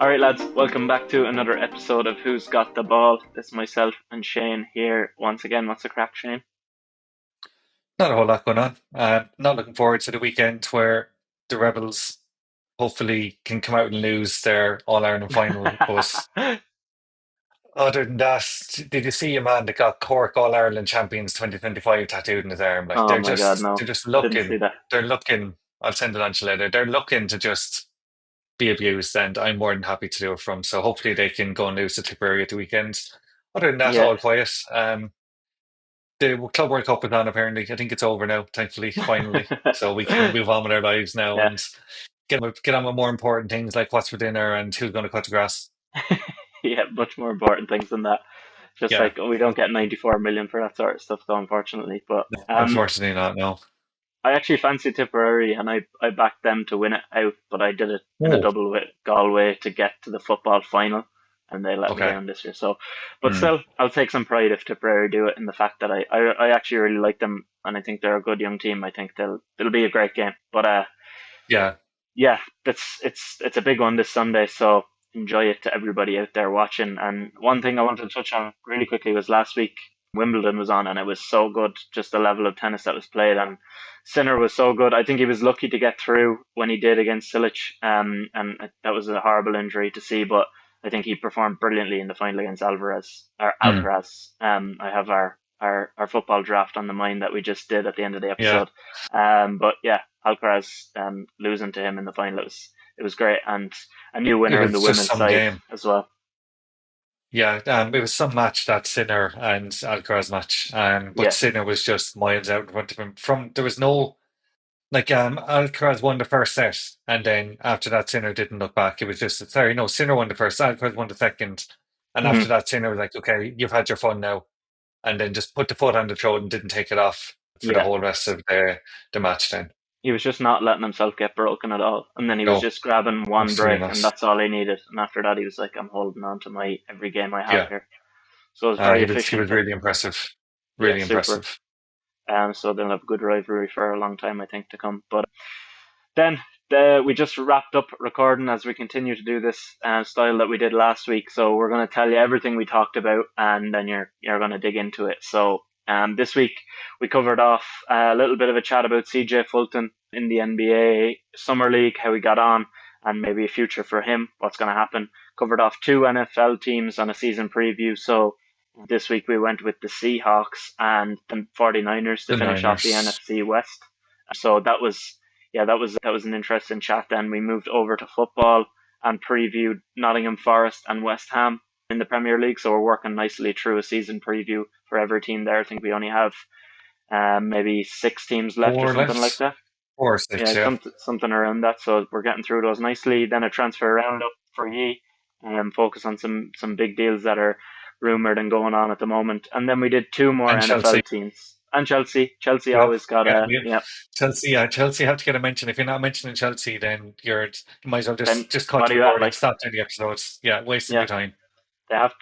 All right, lads, welcome back to another episode of Who's Got the Ball. It's myself and Shane here once again. What's the crack, Shane? Not a whole lot going on. Not looking forward to the weekend where the Rebels hopefully can come out and lose their All Ireland final. But other than that, did you see a man that got Cork All Ireland champions 2025 tattooed in his arm? Like Oh my God, no, they're just I didn't see looking, that. they're looking. I'll send it on to you later. They're looking to just be abused, and I'm more than happy to do it from. So hopefully they can go and lose to Tipperary at the weekend. Other than that, Yeah, all quiet. The Club World Cup is on apparently. I think it's over now, thankfully, finally. So we can move on with our lives now yeah, and get on with more important things like what's for dinner and who's going to cut the grass. yeah. Much more important things than that. Just Yeah, like we don't get 94 million for that sort of stuff, though, unfortunately. But unfortunately not, no. I actually fancy Tipperary, and I backed them to win it out, but I did it in a Oh, double with Galway to get to the football final, and they let me okay. down this year. So, but Hmm. still, I'll take some pride if Tipperary do it in the fact that I actually really like them, and I think they're a good young team. I think it'll be a great game. But Yeah. yeah, it's a big one this Sunday, so enjoy it to everybody out there watching. And one thing I wanted to touch on really quickly was last week Wimbledon was on, and it was so good, just the level of tennis that was played. And Sinner was so good. I think he was lucky to get through when he did against Silic, and that was a horrible injury to see. But I think he performed brilliantly in the final against Alvarez or Hmm. Alcaraz. I have our football draft on the mind that we just did at the end of the Yeah. episode. But yeah, Alcaraz losing to him in the final, it was great, and a new It winner in the was just women's some side game. as well. Yeah, it was some match, that Sinner and Alcaraz match. But Yeah, Sinner was just miles out in front of him. There was no Alcaraz won the first set, and then after that, Sinner didn't look back. It was just, sorry, no, Sinner won the first, Alcaraz won the second, and after hmm, that, Sinner was like, okay, you've had your fun now, and then just put the foot on the throat and didn't take it off for the yeah. whole rest of the match. Then He was just not letting himself get broken at all, and then he was no, just grabbing one absolutely break, and not. that's all he needed. And after that, he was like, "I'm holding on to my every game I have Yeah, here." So it was very he efficient. was really impressive, Yeah, really super. impressive. So they'll have a good rivalry for a long time, I think, to come. But then we just wrapped up recording as we continue to do this style that we did last week. So we're going to tell you everything we talked about, and then you're going to dig into it. So this week we covered off a little bit of a chat about CJ Fulton in the NBA Summer League, how he got on, and maybe a future for him, what's going to happen. Covered off two NFL teams on a season preview. So this week we went with the Seahawks and the 49ers to The finish off the Niners. NFC West. So that was yeah, that was an interesting chat. Then we moved over to football and previewed Nottingham Forest and West Ham in the Premier League. So we're working nicely through a season preview for every team there. I think we only have maybe six teams left or Four something like left, that. 4 or 6, Yeah, yeah. something around that. So we're getting through those nicely. Then a transfer roundup for ye, and focus on some big deals that are rumored and going on at the moment. And then we did two more And NFL Chelsea. teams. And Chelsea. Chelsea Yep. always got Yeah, a yeah. yeah. Chelsea, yeah, Chelsea have to get a mention. If you're not mentioning Chelsea, then you might as well Then just cut what the are you at recording, like? stop doing the episodes. Yeah, wasting Yeah, your time.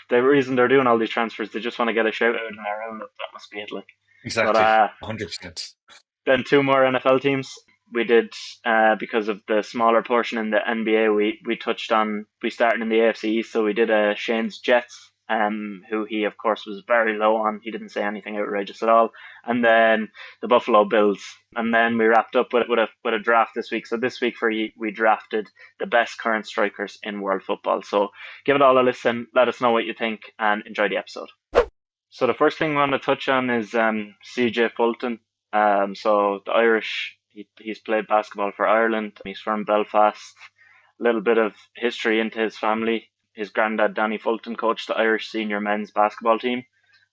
the reason they're doing all these transfers, they just want to get a shout out in their roundup. That must be it, like. But Exactly. 100%. then two more NFL teams. We did because of the smaller portion in the NBA. We touched on we started in the AFC East, so we did Shane's Jets, who he of course was very low on. He didn't say anything outrageous at all. And then the Buffalo Bills, and then we wrapped up with a draft this week. So this week we drafted the best current strikers in world football. So give it all a listen. Let us know what you think, and enjoy the episode. So the first thing we want to touch on is CJ Fulton. So the Irish, he's played basketball for Ireland. He's from Belfast. A little bit of history into his family. His granddad Danny Fulton coached the Irish senior men's basketball team,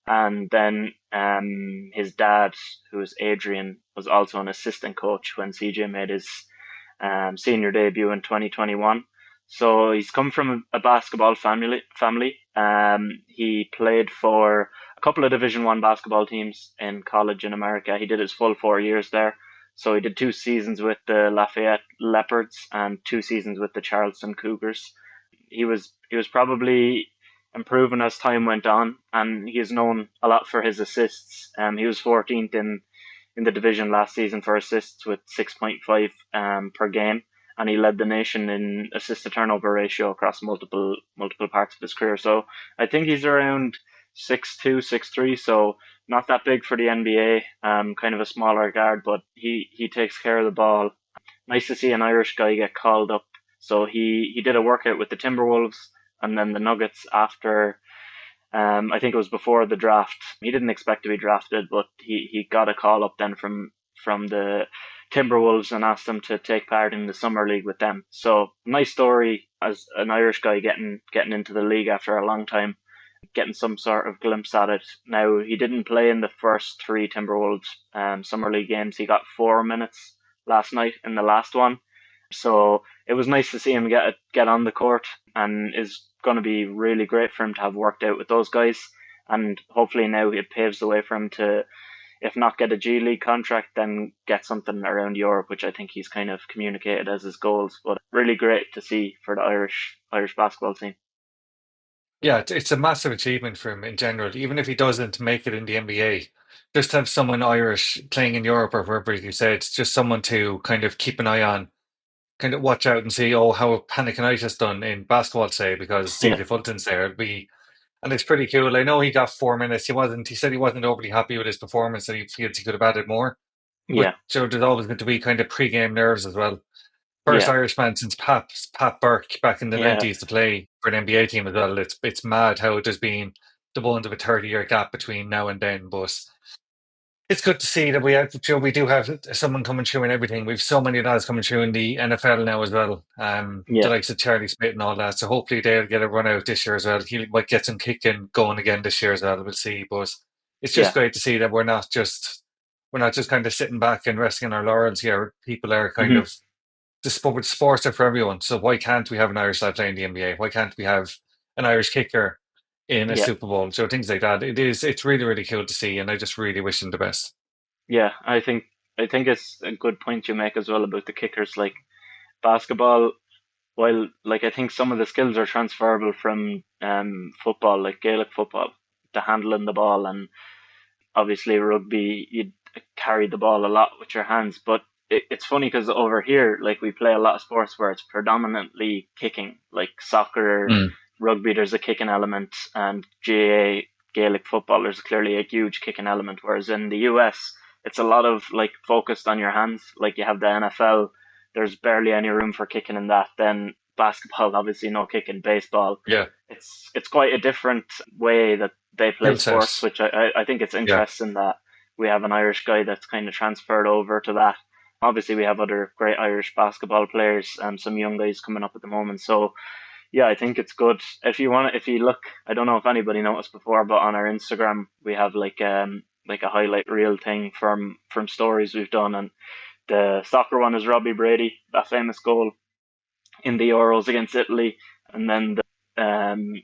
and then his dad, who is Adrian, was also an assistant coach when CJ made his senior debut in 2021. So he's come from a basketball family. He played for a couple of Division One basketball teams in college in America. He did his full 4 years there. So he did 2 seasons with the Lafayette Leopards and 2 seasons with the Charleston Cougars. He was probably improving as time went on, and he is known a lot for his assists. He was 14th in the division last season for assists with 6.5 per game, and he led the nation in assist to turnover ratio across multiple parts of his career. So I think he's around 6'2", 6'3", so not that big for the NBA. Kind of a smaller guard, but he takes care of the ball. Nice to see an Irish guy get called up. So he did a workout with the Timberwolves and then the Nuggets after. I think it was before the draft. He didn't expect to be drafted, but he got a call up then from the Timberwolves and asked them to take part in the summer league with them. So nice story as an Irish guy getting into the league after a long time, getting some sort of glimpse at it. Now he didn't play in the first three Timberwolves summer league games. He got 4 minutes last night in the last one, so it was nice to see him get on the court, and is going to be really great for him to have worked out with those guys. And hopefully now it paves the way for him to, if not get a G League contract, then get something around Europe, which I think he's kind of communicated as his goals. But really great to see for the Irish basketball team. Yeah, it's a massive achievement for him in general. Even if he doesn't make it in the NBA, just to have someone Irish playing in Europe or wherever you say it's just someone to kind of keep an eye on, kind of watch out and see, oh, how Panathinaikos done in basketball today because Yeah, CJ Fulton's there. And it's pretty cool. I know he got 4 minutes. He said he wasn't overly happy with his performance and he feels he could have added more. But yeah, so there's always going to be kind of pre-game nerves as well. First yeah, Irishman since Pat Burke back in the yeah. 90s to play for an NBA team as well. It's mad how there's been the one of a 30-year gap between now and then. But it's good to see that we do have someone coming through and everything. We've so many lads coming through in the NFL now as well. The Yeah, likes of Charlie Smith and all that. So hopefully they'll get a run out this year as well. He might get some kicking going again this year as well. We'll see. But it's just yeah. great to see that we're not just kind of sitting back and resting on our laurels here. People are kind Hmm. of sports are for everyone. So why can't we have an Irish lad playing the NBA? Why can't we have an Irish kicker in a Yeah, Super Bowl? So things like that. It's really, really cool to see, and I just really wish him the best. yeah. I think it's a good point you make as well about the kickers. Like basketball, while like I think some of the skills are transferable from football, like Gaelic football, to handling the ball, and obviously rugby, you carry the ball a lot with your hands. But it's funny because over here, like we play a lot of sports where it's predominantly kicking, like soccer, Mm. rugby. There's a kicking element, and GA Gaelic football, there's clearly a huge kicking element. Whereas in the US, it's a lot of like focused on your hands. Like you have the NFL, there's barely any room for kicking in that. Then basketball, obviously no kicking. Baseball, Yeah, it's quite a different way that they play skill sports, set. which I think it's Yeah, interesting that we have an Irish guy that's kind of transferred over to that. Obviously, we have other great Irish basketball players and some young guys coming up at the moment. So yeah, I think it's good. If you look, I don't know if anybody noticed before, but on our Instagram we have like a highlight reel thing from stories we've done, and the soccer one is Robbie Brady, that famous goal in the Euros against Italy, and then the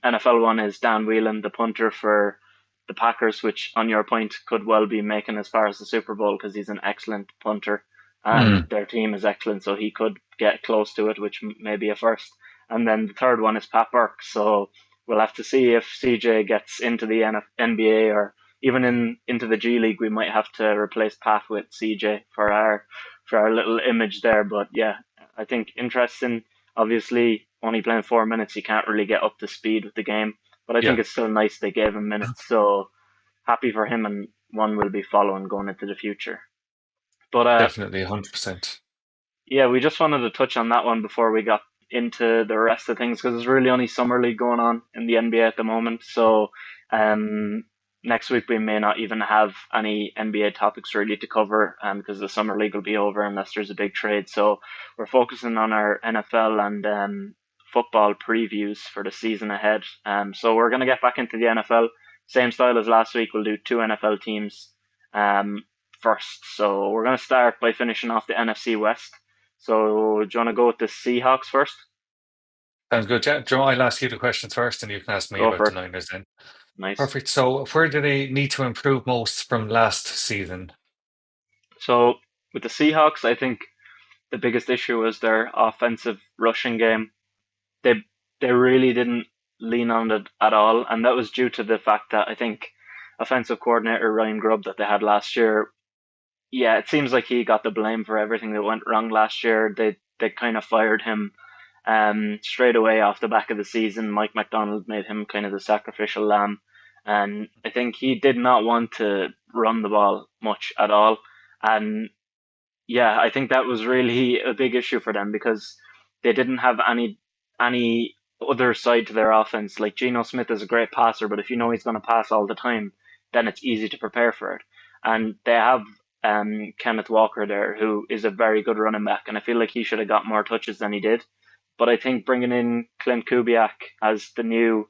NFL one is Dan Whelan, the punter for the Packers, which on your point could well be making as far as the Super Bowl because he's an excellent punter and mm. their team is excellent, so he could get close to it, which may be a first. And then the third one is Pat Burke, so we'll have to see if CJ gets into the NBA or even into the G League. We might have to replace Pat with CJ for our little image there. But yeah, I think interesting. Obviously, only playing 4 minutes, you can't really get up to speed with the game. But I think Yeah, it's still nice they gave him minutes. So happy for him, and one will be following going into the future. But definitely, 100%. yeah, we just wanted to touch on that one before we got into the rest of things because there's really only summer league going on in the NBA at the moment. So um, next week we may not even have any NBA topics really to cover because the summer league will be over unless there's a big trade. So we're focusing on our NFL and football previews for the season ahead. So we're going to get back into the NFL. Same style as last week. We'll do two NFL teams um, first. So we're going to start by finishing off the NFC West. So, do you want to go with the Seahawks first? Sounds good. Yeah, Joe, I'll ask you the questions first, and you can ask me Go about for the it. Niners then. Nice. Perfect. So, where do they need to improve most from last season? So, with the Seahawks, I think the biggest issue was their offensive rushing game. They they really didn't lean on it at all, and that was due to the fact that I think offensive coordinator Ryan Grubb that they had last year. Yeah, it seems like he got the blame for everything that went wrong last year. they kind of fired him straight away off the back of the season. Mike McDonald made him kind of the sacrificial lamb, and I think he did not want to run the ball much at all. And yeah, I think that was really a big issue for them because they didn't have any other side to their offense. Like Geno Smith is a great passer, but if you know he's going to pass all the time, then it's easy to prepare for it. And they have Kenneth Walker there, who is a very good running back, and I feel like he should have got more touches than he did. But I think bringing in Clint Kubiak as the new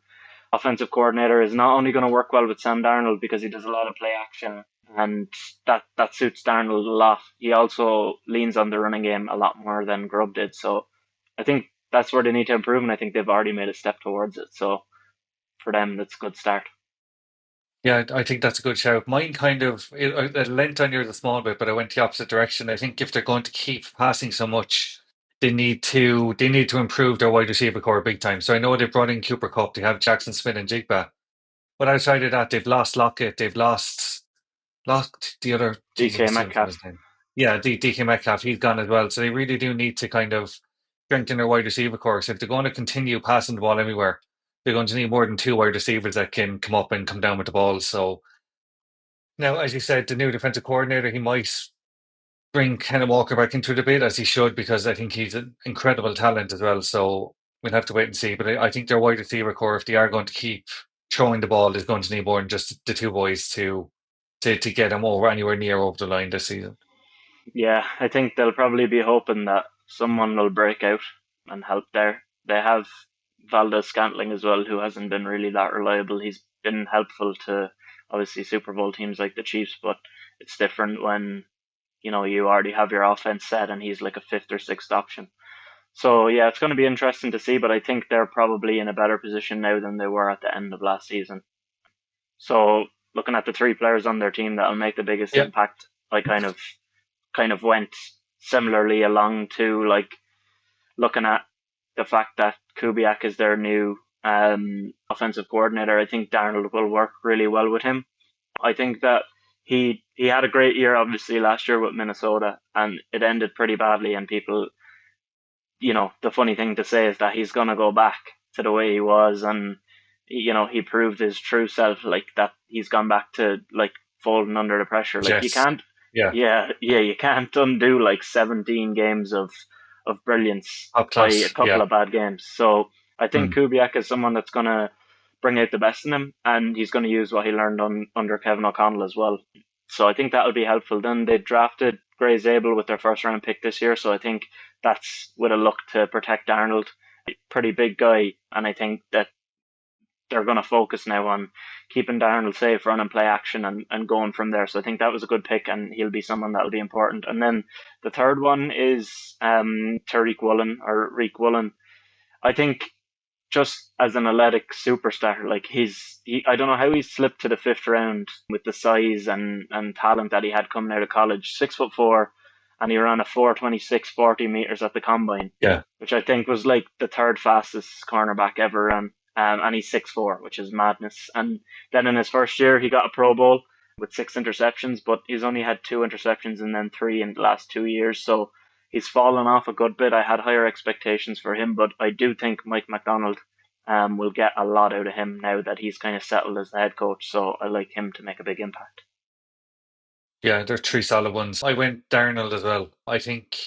offensive coordinator is not only going to work well with Sam Darnold because he does a lot of play action and that suits Darnold a lot. He also leans on the running game a lot more than Grubb did. So I think that's where they need to improve, and I think they've already made a step towards it. So for them, that's a good start. Yeah, I think that's a good shout. Mine kind of it lent on yours a small bit, but I went the opposite direction. I think if they're going to keep passing so much, they need to improve their wide receiver core big time. So I know they've brought in Cooper Cup, they have Jackson Smith and Jigba, but outside of that, they've lost Lockett, they've lost the other. Geez, DK what's the other Metcalf. fella's name? Yeah, DK Metcalf, he's gone as well. So they really do need to kind of strengthen their wide receiver core. So if they're going to continue passing the ball everywhere, they're going to need more than two wide receivers that can come up and come down with the ball. So now, as you said, the new defensive coordinator, he might bring Ken Walker back into the bit as he should, because I think he's an incredible talent as well. So we'll have to wait and see. But I think their wide receiver core, if they are going to keep throwing the ball, is going to need more than just the two boys to get them over anywhere near over the line this season. Yeah, I think they'll probably be hoping that someone will break out and help there. They have Valdez Scantling as well, who hasn't been really that reliable. He's been helpful to obviously Super Bowl teams like the Chiefs, but it's different when you already have your offense set and he's like a fifth or sixth option. So yeah, it's going to be interesting to see, but I think they're probably in a better position now than they were at the end of last season. So looking at the three players on their team that'll make the biggest Yeah, impact, I kind of went similarly along to like looking at the fact that Kubiak is their new offensive coordinator. I think Darnold will work really well with him. I think that he had a great year obviously last year with Minnesota, and it ended pretty badly. And people, the funny thing to say is that he's gonna go back to the way he was, and he proved his true self, like that he's gone back to like folding under the pressure. Like you Jess. can't, Yeah, yeah, you can't undo like 17 games of brilliance top by a class. couple Yeah. of bad games. So I think Mm. Kubiak is someone that's gonna bring out the best in him, and he's going to use what he learned under Kevin O'Connell as well. So I think that'll be helpful. Then they drafted Gray Zabel with their first round pick this year, so I think that's with a look to protect Darnold. Pretty big guy, and I think that they're going to focus now on keeping Darnold safe, running play action, and going from there. So I think that was a good pick, and he'll be someone that'll be important. And then the third one is Tariq Woolen or Reek Woolen. I think just as an athletic superstar, like I don't know how he slipped to the fifth round with the size and talent that he had coming out of college. 6'4", and he ran a 4:26 40 meters at the combine, Yeah. which I think was like the third fastest cornerback ever run. And he's 6'4", which is madness. And then in his first year, he got a Pro Bowl with 6 interceptions, but he's only had 2 interceptions and then 3 in the last 2 years. So he's fallen off a good bit. I had higher expectations for him, but I do think Mike McDonald will get a lot out of him now that he's kind of settled as the head coach. So I like him to make a big impact. Yeah, they're three solid ones. I went Darnold as well. I think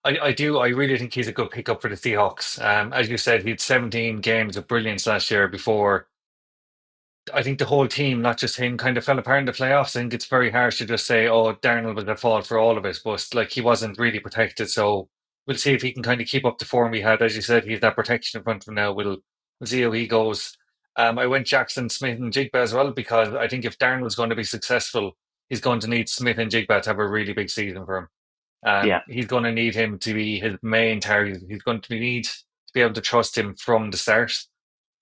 I really think he's a good pickup for the Seahawks. As you said, he had 17 games of brilliance last year before I think the whole team, not just him, kind of fell apart in the playoffs. I think it's very harsh to just say, "Oh, Darnold was at fault for all of it," but like he wasn't really protected. So we'll see if he can kind of keep up the form he had. As you said, he's that protection in front of him now. We'll see how he goes. I went Jackson, Smith, and Jigba as well because I think if Darnold's going to be successful, he's going to need Smith and Jigba to have a really big season for him. Yeah, He's going to need him to be his main target. He's going to need to be able to trust him from the start.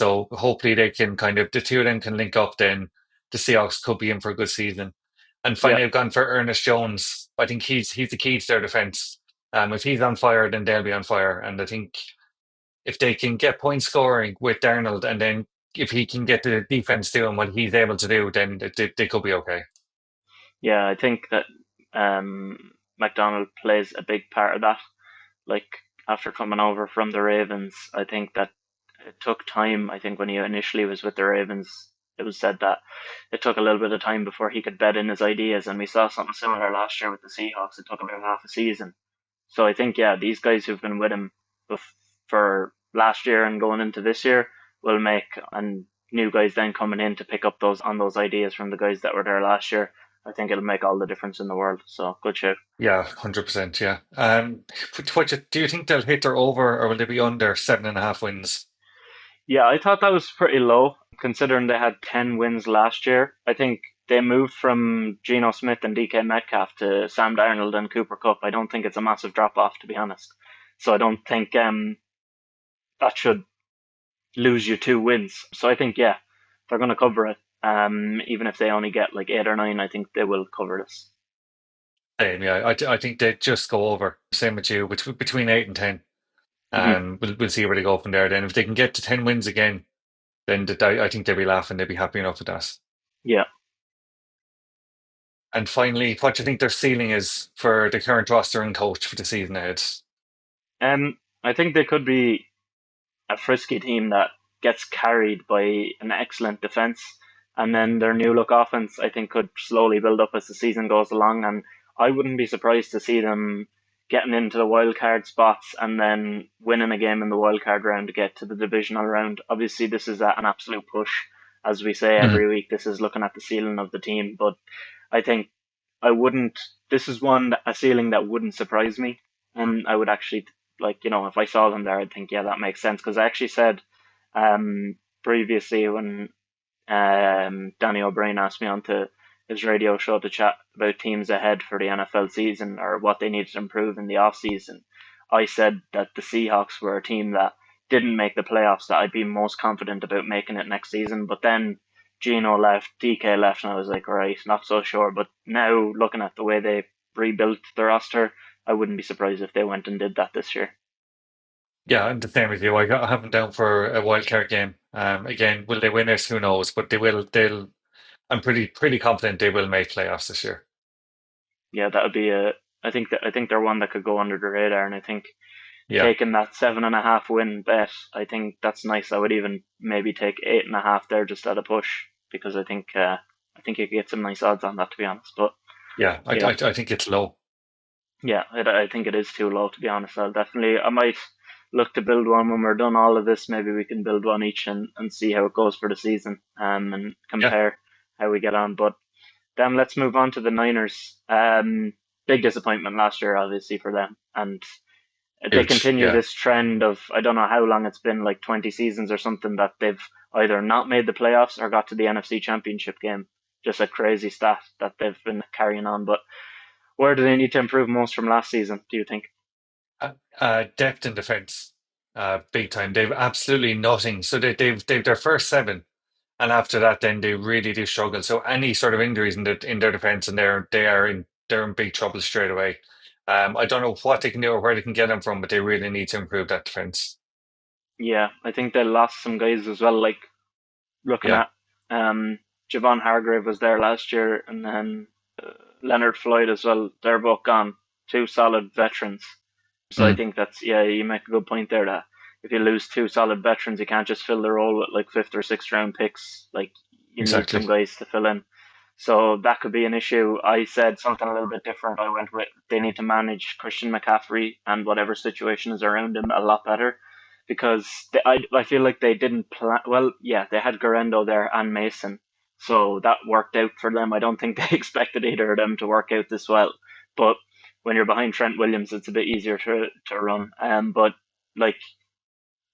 So hopefully they can kind of the two of them can link up. Then the Seahawks could be in for a good season. And yeah, finally, I've gone for Ernest Jones. I think he's the key to their defense. If he's on fire, then they'll be on fire. And I think if they can get point scoring with Darnold, and then if he can get the defense doing what he's able to do, then they could be okay. yeah. I think that McDonald plays a big part of that. Like after coming over from the Ravens. I think that it took time. I think when he initially was with the Ravens, it was said that it took a little bit of time before he could bed in his ideas, and we saw something similar last year with the Seahawks. It took about half a season. So I think, yeah, these guys who've been with him for last year and going into this year will make, and new guys then coming in to pick up those ideas from the guys that were there last year. I think it'll make all the difference in the world. So good shout. Yeah, 100%. Yeah. Do you think they'll hit or over, or will they be under 7.5 wins? Yeah, I thought that was pretty low considering they had 10 wins last year. I think they moved from Geno Smith and DK Metcalf to Sam Darnold and Cooper Cup. I don't think it's a massive drop off, to be honest. So I don't think that should lose you 2 wins. So I think, yeah, they're going to cover it. Even if they only get like 8 or 9, I think they will cover this. Same, yeah. I think they just go over. Same with you, between 8 and 10. Hmm. We'll see where they go from there. Then, if they can get to 10 wins again, then I think they'll be laughing. They'll be happy enough with that. Yeah. And finally, what do you think their ceiling is for the current roster and coach for the season ahead? I think they could be a frisky team that gets carried by an excellent defense, and then their new look offense I think could slowly build up as the season goes along. And I wouldn't be surprised to see them getting into the wild card spots and then winning a game in the wild card round to get to the divisional round. Obviously, this is an absolute push, as we say Mm, every week. This is looking at the ceiling of the team, but I think I wouldn't. This is a ceiling that wouldn't surprise me, and I would actually like if I saw them there, I'd think yeah that makes sense because I actually said previously when Danny O'Brien asked me onto his radio show to chat about teams ahead for the NFL season or what they needed to improve in the off season. I said that the Seahawks were a team that didn't make the playoffs that I'd be most confident about making it next season. But then Gino left, DK left, and I was like, all right, not so sure. But now looking at the way they rebuilt the roster, I wouldn't be surprised if they went and did that this year. yeah, I'm the same with you. I have them down for a wild card game. Again, will they win it? Who knows? But they will. They'll. I'm pretty confident they will make playoffs this year. Yeah, that would be a. I think they're one that could go under the radar, and I think Yeah, taking that 7.5 win bet, I think that's nice. I would even maybe take 8.5 there just at a push because I think you could get some nice odds on that to be honest. But yeah. yeah, I think it's low. yeah, I think it is too low to be honest. I might look to build one when we're done all of this. Maybe we can build one each and see how it goes for the season and Yeah, compare how we get on. But then let's move on to the Niners. Big disappointment last year, obviously for them, and they huge. continue Yeah, this trend of I don't know how long it's been, like 20 seasons or something, that they've either not made the playoffs or got to the NFC Championship game. Just a crazy stat that they've been carrying on. But where do they need to improve most from last season, do you think? depth in defense, big time. They've absolutely nothing. So they've their first seven. And after that, then they really do struggle. So any sort of injuries in their defense, and they're in big trouble straight away. I don't know what they can do or where they can get them from, but they really need to improve that defense. Yeah, I think they lost some guys as well, like looking Yeah. at Javon Hargrave was there last year, and then Leonard Floyd as well. They're both gone. Two solid veterans. So I Mm, think that's yeah, you make a good point there that if you lose two solid veterans, you can't just fill the role with like fifth or sixth round picks. Like you need exactly. some guys to fill in. So that could be an issue. I said something a little bit different. I went with they need to manage Christian McCaffrey and whatever situation is around him a lot better because I feel like they didn't plan well. Yeah, they had Garendo there and Mason, so that worked out for them. I don't think they expected either of them to work out this well, but when you're behind Trent Williams, it's a bit easier to run. But like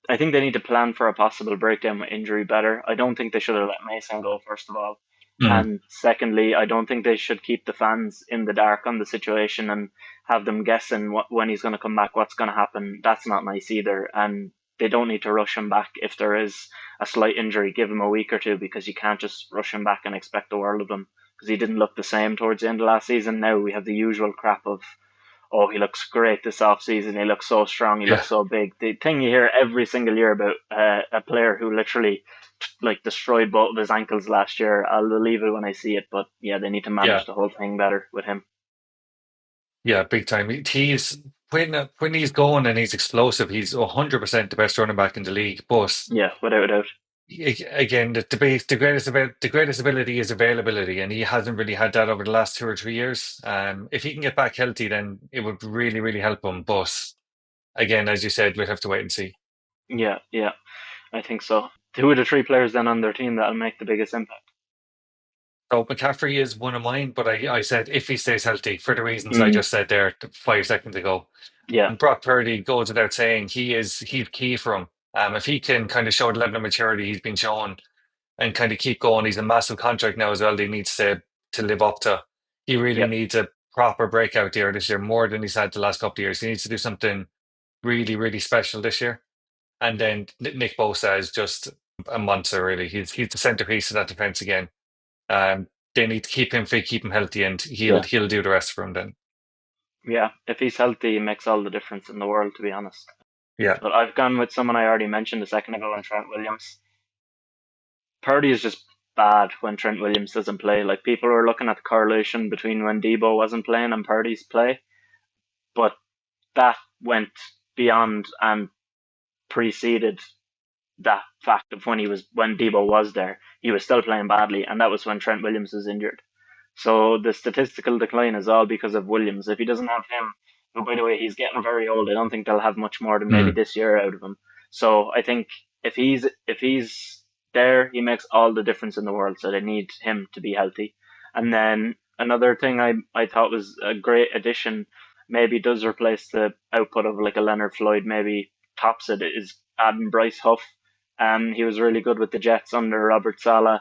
I think they need to plan for a possible breakdown with injury better. I don't think they should have let Mason go first of all, Mm, and secondly, I don't think they should keep the fans in the dark on the situation and have them guessing when he's going to come back, what's going to happen. That's not nice either, and they don't need to rush him back if there is a slight injury. Give him a week or two because you can't just rush him back and expect the world of him because he didn't look the same towards the end of last season. Now we have the usual crap of oh, he looks great this off season. He looks so strong. He yeah. looks so big. The thing you hear every single year about a player who literally like destroyed both of his ankles last year. I'll believe it when I see it. But yeah, they need to Yeah. manage the whole thing better with him. Yeah. Big time. when he's going and he's explosive, he's 100% the best running back in the league. But Yeah, without a doubt. again, the greatest ability is availability, and he hasn't really had that over the last 2 or 3 years. If he can get back healthy, then it would really, really help him. But again, as you said, we'll have to wait and see. Yeah, yeah, I think so. Who are the three players then on their team that'll make the biggest impact? So McCaffrey is one of mine, but I said if he stays healthy for the reasons I Mm, just said there 5 seconds ago. yeah, And Brock Purdy goes without saying he's key for him. If he can kind of show the level of maturity he's been shown and kind of keep going, he's a massive contract now as well. That he needs to live up to. He really yeah, needs a proper breakout year this year, more than he's had the last couple of years. He needs to do something really, really special this year. And then Nick Bosa is just a monster, really. He's the centerpiece of that defense again. Um, they need to keep him fit, keep him healthy, and he'll yeah, he'll do the rest for him then. yeah. If he's healthy, it makes all the difference in the world, to be honest. Yeah. But I've gone with someone I already mentioned a second ago, in Trent Williams. Purdy is just bad when Trent Williams doesn't play. Like people were looking at the correlation between when Debo wasn't playing and Purdy's play, but that went beyond and preceded that fact of when Debo was there, he was still playing badly, and that was when Trent Williams was injured. So the statistical decline is all because of Williams. If he doesn't have him, who by the way he's getting very old, I don't think they'll have much more than maybe Mm. this year out of him. So I think if he's there, he makes all the difference in the world. So they need him to be healthy. And then another thing I thought was a great addition, maybe does replace the output of like a Leonard Floyd, maybe tops it, is adding Bryce Huff. He was really good with the Jets under Robert Saleh,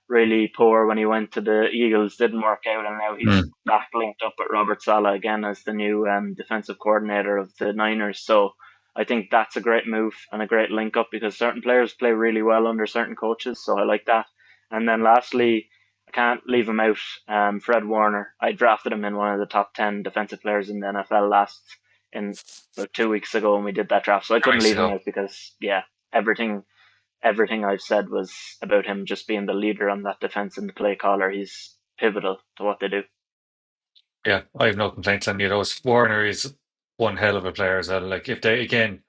really poor when he went to the Eagles, didn't work out, and now he's Mm. back linked up with Robert Saleh again as the new defensive coordinator of the Niners. So I think that's a great move and a great link up because certain players play really well under certain coaches. So I like that. And then lastly, I can't leave him out. Fred Warner. I drafted him in one of the top 10 defensive players in the NFL in about 2 weeks ago when we did that draft. So I couldn't Nice to leave him go. out because yeah, everything everything I've said was about him just being the leader on that defense and the play caller. He's pivotal to what they do. Yeah, I have no complaints on any of those. Warner is one hell of a player as well. Like if they again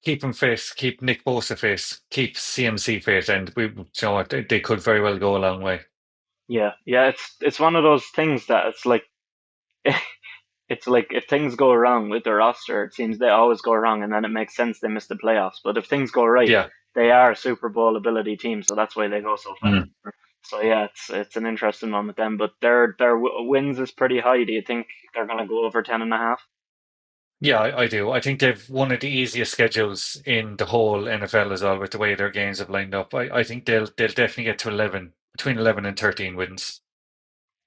keep him fit, keep Nick Bosa fit, keep CMC fit, and you know what, they could very well go a long way. Yeah, yeah, it's one of those things that it's like it's like if things go wrong with their roster, it seems they always go wrong, and then it makes sense they miss the playoffs. But if things go right, Yeah. they are a Super Bowl ability team, so that's why they go so far. Mm. So yeah, it's an interesting one with them, but their wins is pretty high. Do you think they're gonna go over 10.5? Yeah, I do. I think they've one of the easiest schedules in the whole NFL as well with the way their games have lined up. I think they'll definitely get to 11, between 11 and 13 wins.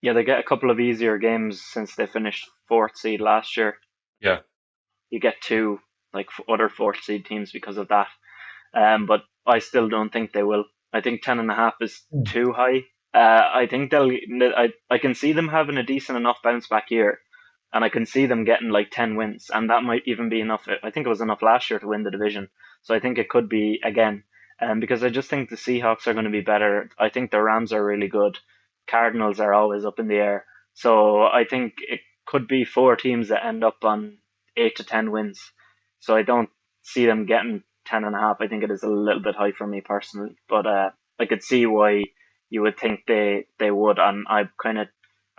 Yeah, they get a couple of easier games since they finished fourth seed last year. Yeah. You get two like other fourth seed teams because of that. But I still don't think they will. I think 10.5 is Mm. too high. I think I can see them having a decent enough bounce back year, and I can see them getting like 10 wins, and that might even be enough. I think it was enough last year to win the division, so I think it could be again. Because I just think the Seahawks are going to be better. I think the Rams are really good. Cardinals are always up in the air, so I think it could be four teams that end up on 8 to 10 wins. So I don't see them getting 10.5. I think it is a little bit high for me personally, but I could see why you would think they would. And I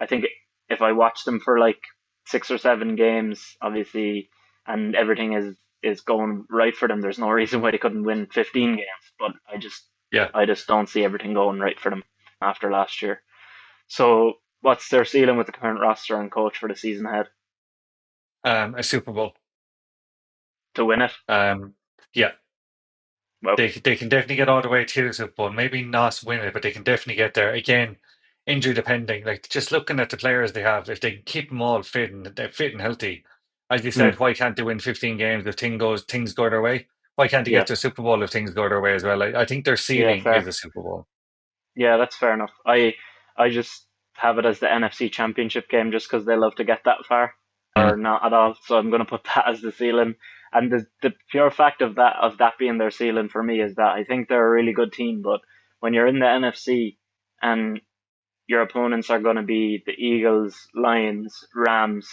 think if I watch them for like 6 or 7 games, obviously, and everything is going right for them, there's no reason why they couldn't win 15 games. But Yeah. I just don't see everything going right for them after last year. So what's their ceiling with the current roster and coach for the season ahead A Super Bowl. to win it? Um, yeah. Well, They can definitely get all the way to the Super Bowl. Maybe not win it, but they can definitely get there. Again, injury depending. Like just looking at the players they have, if they can keep them all fit and they're fit and healthy, as you mm, said, why can't they win 15 games if things go their way? Why can't they yeah, get to a Super Bowl if things go their way as well? I think their yeah, ceiling is fair. a Super Bowl. Yeah, that's fair enough. I just have it as the NFC Championship game just because they love to get that far, or Mm. not at all. So I'm going to put that as the ceiling. And the pure fact of that being their ceiling for me is that I think they're a really good team. But when you're in the NFC and your opponents are going to be the Eagles, Lions, Rams,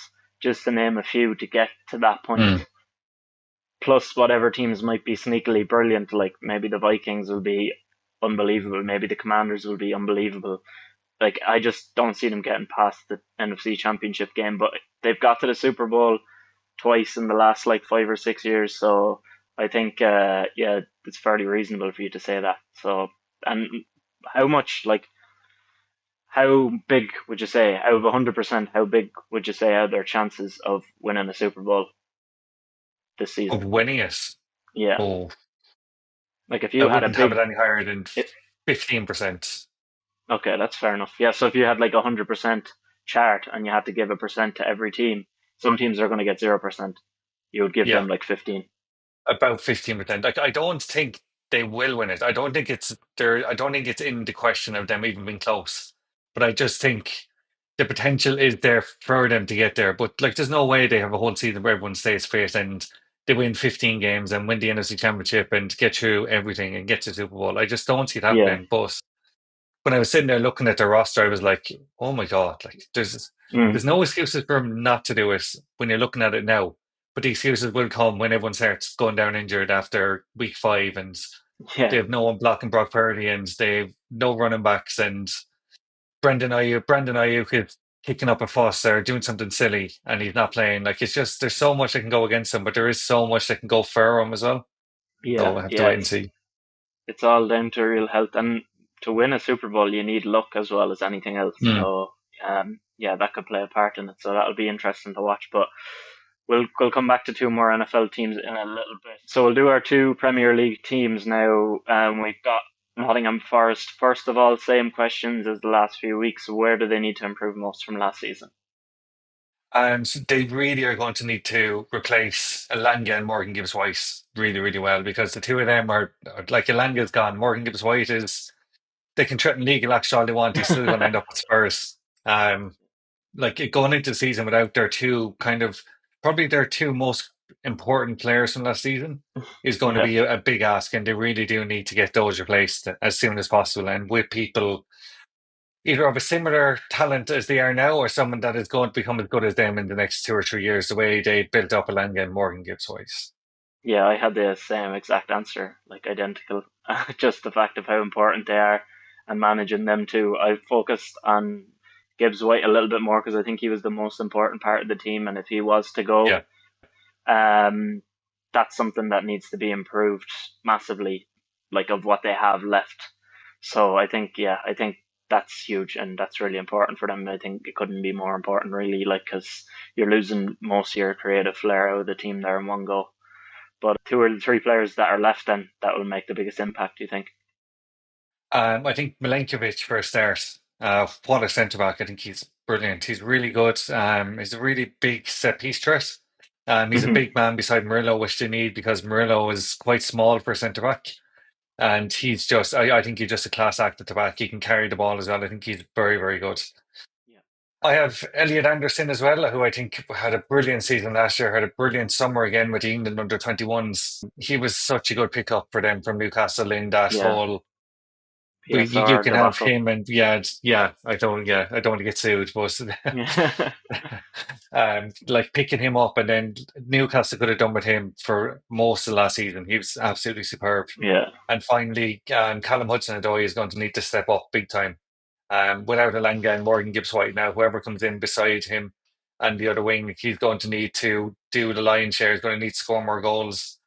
just to name a few, to get to that point. Mm. Plus whatever teams might be sneakily brilliant, like maybe the Vikings will be unbelievable, maybe the Commanders will be unbelievable. Like I just don't see them getting past the NFC Championship game, but they've got to the Super Bowl twice in the last like 5 or 6 years, so I think yeah, it's fairly reasonable for you to say that. So, and how much, like, how big would you say, out of 100%, how big would you say are their chances of winning a Super Bowl this season? Of winning it. Yeah, Oh, like if I you had a wouldn't have big, it any higher than it, 15%. okay, that's fair enough. Yeah, so if you had like 100% chart and you had to give a percent to every team, some teams are going to get 0%. You would give Yeah, them like 15. about 15%. Like I don't think they will win it. I don't think it's there. I don't think it's in the question of them even being close. But I just think the potential is there for them to get there. But like, there's no way they have a whole season where everyone stays fit and they win 15 games and win the NFC Championship and get through everything and get to the Super Bowl. I just don't see it Yeah. happening. But when I was sitting there looking at the roster, I was like, oh my God, like Mm. there's no excuses for them not to do it when you're looking at it now. But the excuses will come when everyone starts going down injured after week 5 and they Yeah. have no one blocking Brock Purdy and they have no running backs and Brandon Ayuk is kicking up a fuss or doing something silly and he's not playing. Like it's just there's so much that can go against him, but there is so much that can go for him as well. Yeah. So I have to Yeah. wait and It's see. it's all down to real health, and to win a Super Bowl, you need luck as well as anything else. Mm. So, yeah, that could play a part in it. So that'll be interesting to watch. But we'll come back to two more NFL teams in a little bit. So we'll do our two Premier League teams now. We've got Nottingham Forest. First of all, same questions as the last few weeks. Where do they need to improve most from last season? And they really are going to need to replace Elanga and Morgan Gibbs-White really, really well because the two of them are like Elanga's gone. Morgan Gibbs-White is they can threaten legal action all they want. He's still going to end up at Spurs. Um, like going into the season without their two kind of probably their two most important players from last season is going to Yeah, be a big ask, and they really do need to get those replaced as soon as possible. And with people either of a similar talent as they are now, or someone that is going to become as good as them in the next 2 or 3 years, the way they built up Alanga and Morgan Gibbs-White. yeah, I had the same exact answer, like identical. Just the fact of how important they are and managing them too. I focused on Gibbs White a little bit more because I think he was the most important part of the team, and if he was to go, Yeah. um, that's something that needs to be improved massively, like of what they have left. So I think, yeah, I think that's huge and that's really important for them. I think it couldn't be more important, really, like because you're losing most of your creative flair out of the team there in one go. But two or three players that are left then that will make the biggest impact, do you think? I think Milenkovic for a start. What a centre back! I think he's brilliant. He's really good. He's a really big set piece threat. He's a Hmm. big man beside Murillo, which they need because Murillo is quite small for a centre back. And he's just, I think he's just a class act at the back. He can carry the ball as well. I think he's very, very good. Yeah. I have Elliot Anderson as well, who I think had a brilliant season last year, had a brilliant summer again with the England under 21s. He was such a good pickup for them from Newcastle in that Yeah. whole. You PSR can have debacle. him and I don't want to get sued, but Yeah. like picking him up and then Newcastle could have done with him for most of last season. He was absolutely superb. Yeah. And finally, Callum Hudson-Odoi is going to need to step up big time. Without Elanga and Morgan Gibbs-White now, whoever comes in beside him and the other wing, he's going to need to do the lion's share. He's going to need to score more goals,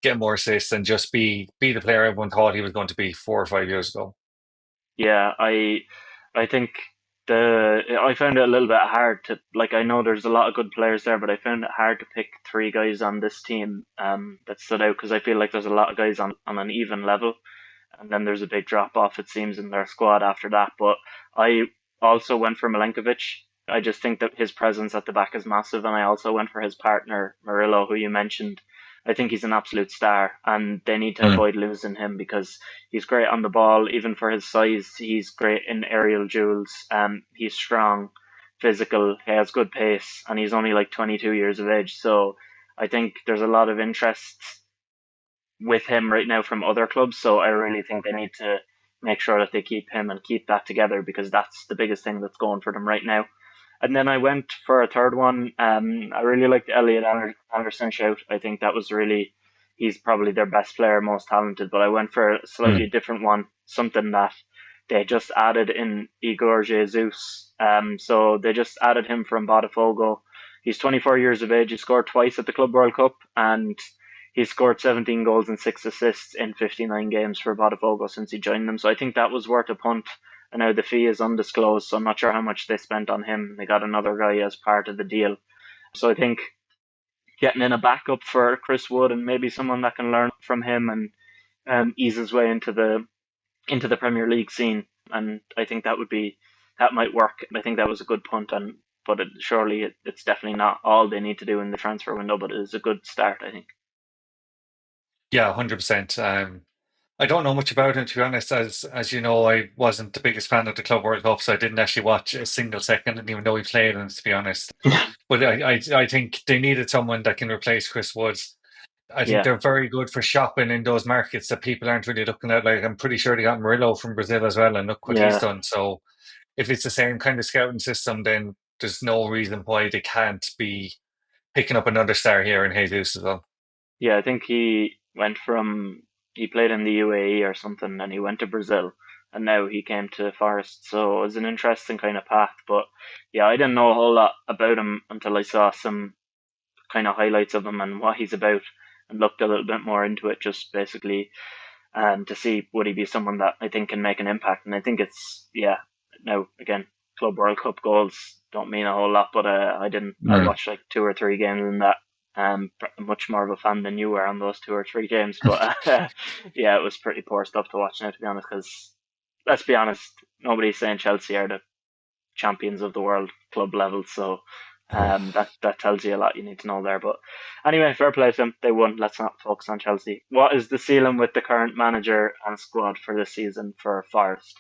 get more assists, and just be the player everyone thought he was going to be 4 or 5 years ago. Yeah, I think I found it a little bit hard to, like, I know there's a lot of good players there, but I found it hard to pick three guys on this team that stood out because I feel like there's a lot of guys on an even level, and then there's a big drop off, it seems, in their squad after that. But I also went for Milenkovic. I just think that his presence at the back is massive, and I also went for his partner Murillo, who you mentioned. I think he's an absolute star, and they need to Mm. avoid losing him because he's great on the ball, even for his size. He's great in aerial duels. He's strong, physical. He has good pace, and he's only like 22 years of age. So I think there's a lot of interest with him right now from other clubs. So I really think they need to make sure that they keep him and keep that together because that's the biggest thing that's going for them right now. And then I went for a third one. I really liked Anderson shout. I think that was really, he's probably their best player, most talented. But I went for a slightly Mm. different one, something that they just added in Igor Jesus. So they just added him from Botafogo. He's 24 years of age. He scored twice at the Club World Cup, and he scored 17 goals and 6 assists in 59 games for Botafogo since he joined them. So I think that was worth a punt. And now the fee is undisclosed, so I'm not sure how much they spent on him. They got another guy as part of the deal. So I think getting in a backup for Chris Wood and maybe someone that can learn from him and ease his way into the Premier League scene, and I think that might work. I think that was a good punt, and but surely it's definitely not all they need to do in the transfer window, but it is a good start, I think. Yeah, 100%. I don't know much about him, to be honest. As you know, I wasn't the biggest fan of the Club World Cup, so I didn't actually watch a single second. I didn't even know he played in it, to be honest. But I think they needed someone that can replace Chris Woods. I think Yeah, they're very good for shopping in those markets that people aren't really looking at. Like, I'm pretty sure they got Murillo from Brazil as well, and look what he's yeah, done. So if it's the same kind of scouting system, then there's no reason why they can't be picking up another star here in Jesus as well. yeah. I think he played in the UAE or something, and he went to Brazil, and now he came to Forest. So it was an interesting kind of path. But yeah, I didn't know a whole lot about him until I saw some kind of highlights of him and what he's about, and looked a little bit more into it. Just basically to see would he be someone that I think can make an impact. And I think it's, yeah. Now again, Club World Cup goals don't mean a whole lot, but I Mm. watched like two or three games in that. Much more of a fan than you were on those two or three games, but yeah, it was pretty poor stuff to watch now, to be honest. Because let's be honest, nobody's saying Chelsea are the champions of the world club level. So that tells you a lot you need to know there. But anyway, fair play to them. They won. Let's not focus on Chelsea. What is the ceiling with the current manager and squad for this season for Forest?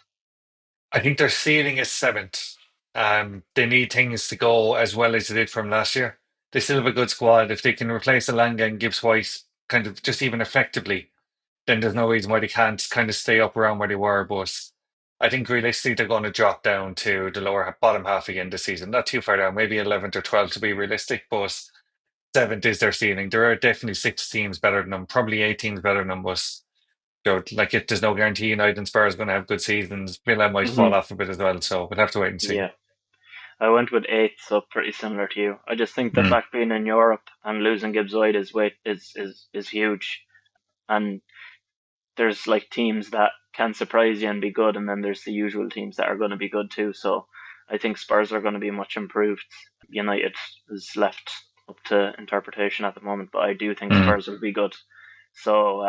I think their ceiling is seventh. They need things to go as well as they did from last year. They still have a good squad. If they can replace Elanga and Gibbs-White kind of just even effectively, then there's no reason why they can't kind of stay up around where they were. But I think realistically they're going to drop down to the bottom half again this season. Not too far down, maybe 11th or 12th to be realistic, but seventh is their ceiling. There are definitely six teams better than them, probably eight teams better than them, but like there's no guarantee United and Spurs are going to have good seasons. Villa might fall Hmm. off a bit as well, so we'll have to wait and see. Yeah, I went with eighth, so pretty similar to you. I just think the Mm. fact being in Europe and losing Gibbs-White is huge, and there's like teams that can surprise you and be good, and then there's the usual teams that are going to be good too. So I think Spurs are going to be much improved. United is left up to interpretation at the moment, but I do think Mm. Spurs will be good. So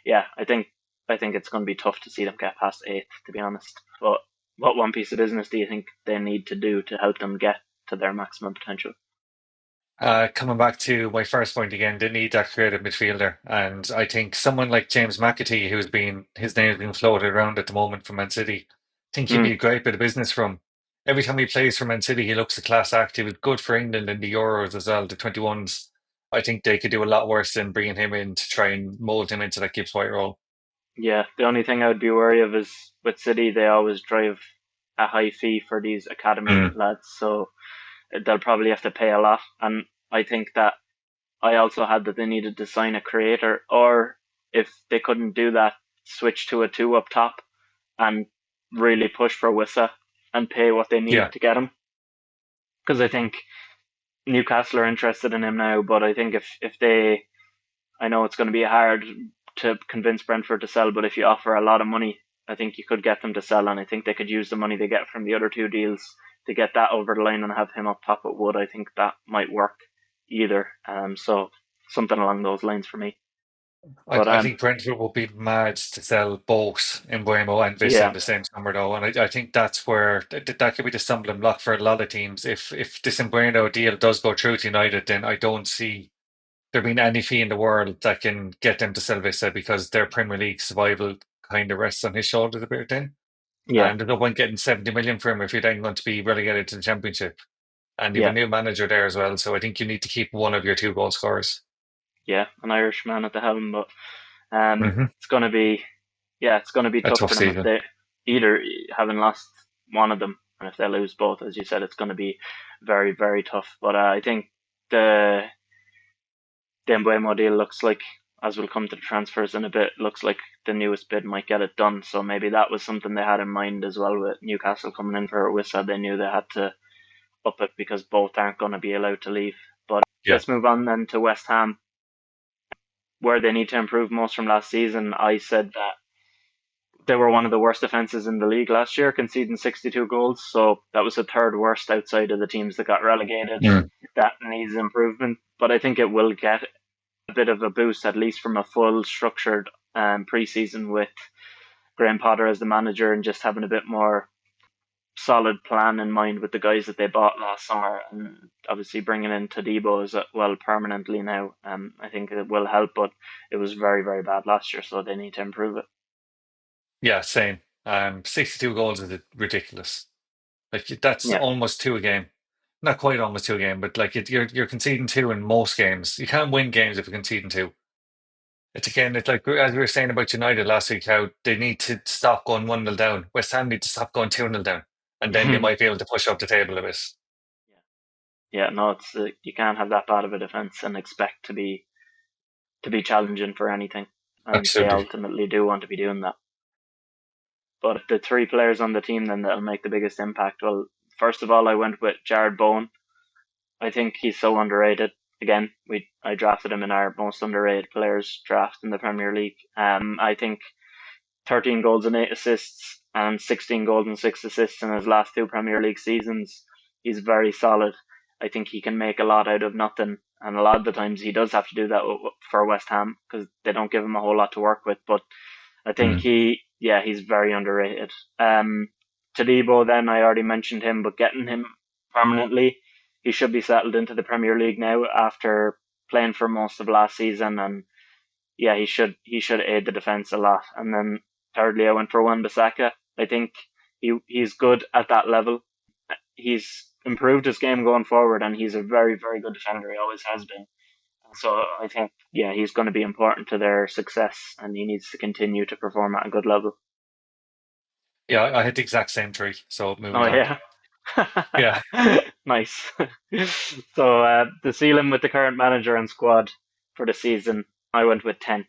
yeah, I think it's going to be tough to see them get past eighth, to be honest. But what one piece of business do you think they need to do to help them get to their maximum potential? Coming back to my first point again, they need that creative midfielder, and I think someone like James McAtee, his name has been floated around at the moment from Man City. I think he'd Mm, be a great bit of business from. Every time he plays for Man City, he looks a class act. He was good for England in the Euros as well, the 21s. I think they could do a lot worse than bringing him in to try and mold him into that Gibbs White role. yeah, the only thing I would be wary of is with City, they always drive a high fee for these academy Mm. lads, so they'll probably have to pay a lot. And I think that I also had that they needed to sign a creator, or if they couldn't do that, switch to a two up top and really push for Wissa and pay what they need Yeah, to get him. Because I think Newcastle are interested in him now, but I think I know it's going to be hard to convince Brentford to sell, but if you offer a lot of money, I think you could get them to sell, and I think they could use the money they get from the other two deals to get that over the line and have him up top at Wood. I think that might work either. So something along those lines for me. I, But I think Brentford will be mad to sell both Embuemo and Vista in yeah, the same summer, though, and I think that's where that could be the stumbling block for a lot of teams. If this Embuemo deal does go through to United, then I don't see there being any fee in the world that can get them to sell Vista because their Premier League survival kind of rests on his shoulders a bit then. yeah, And there's no point getting 70 million for him if you're then going to be relegated to the Championship. And you have yeah, a new manager there as well, so I think you need to keep one of your two goal scorers. yeah, an Irishman at the helm, but Hmm. it's gonna be, yeah, it's gonna be A tough tough for them if season. they either having lost one of them. and if they lose both, as you said, it's going to be very, very tough. But I think the the Mbuemo deal looks like, as we'll come to the transfers in a bit, looks like the newest bid might get it done. So maybe that was something they had in mind as well with Newcastle coming in for Wissa. They knew they had to up it because both aren't going to be allowed to leave. But Yeah. let's move on then to West Ham, where they need to improve most from last season. I said that they were one of the worst defenses in the league last year, conceding 62 goals. So that was the third worst outside of the teams that got relegated. Mm. That needs improvement, but I think it will get a bit of a boost, at least from a full structured preseason with Graham Potter as the manager and just having a bit more solid plan in mind with the guys that they bought last summer, and obviously bringing in Todibo as well permanently now. I think it will help, but it was very, very bad last year, so they need to improve it. Yeah, same. 62 goals is ridiculous. Like that's Yeah. almost two a game. Not quite almost two a game, but like you're conceding two in most games. You can't win games if you're conceding two. It's again, it's like as we were saying about United last week, how they need to stop going 1-0 down. West Ham need to stop going 2-0 down, and then they Yeah. might be able to push up the table a bit. Yeah, no, it's you can't have that bad of a defense and expect to be challenging for anything, and they Absolutely. ultimately do want to be doing that. But the three players on the team then that'll make the biggest impact. Well, first of all, I went with Jared Bowen. I think he's so underrated. Again, I drafted him in our most underrated players draft in the Premier League. I think 13 goals and 8 assists and 16 goals and 6 assists in his last two Premier League seasons. He's very solid. I think he can make a lot out of nothing, and a lot of the times he does have to do that for West Ham because they don't give him a whole lot to work with. But I think Mm. he's very underrated. Tadibo, then I already mentioned him, but getting him permanently, he should be settled into the Premier League now after playing for most of last season, and yeah, he should aid the defense a lot. And then thirdly, I went for Wan-Bissaka. I think he's good at that level. He's improved his game going forward, and he's a very, very good defender. He always has been. So I think, yeah, he's going to be important to their success, and he needs to continue to perform at a good level. Yeah, I had the exact same three. So Oh moving on. yeah, Yeah, nice. So the ceiling with the current manager and squad for the season, I went with 10th.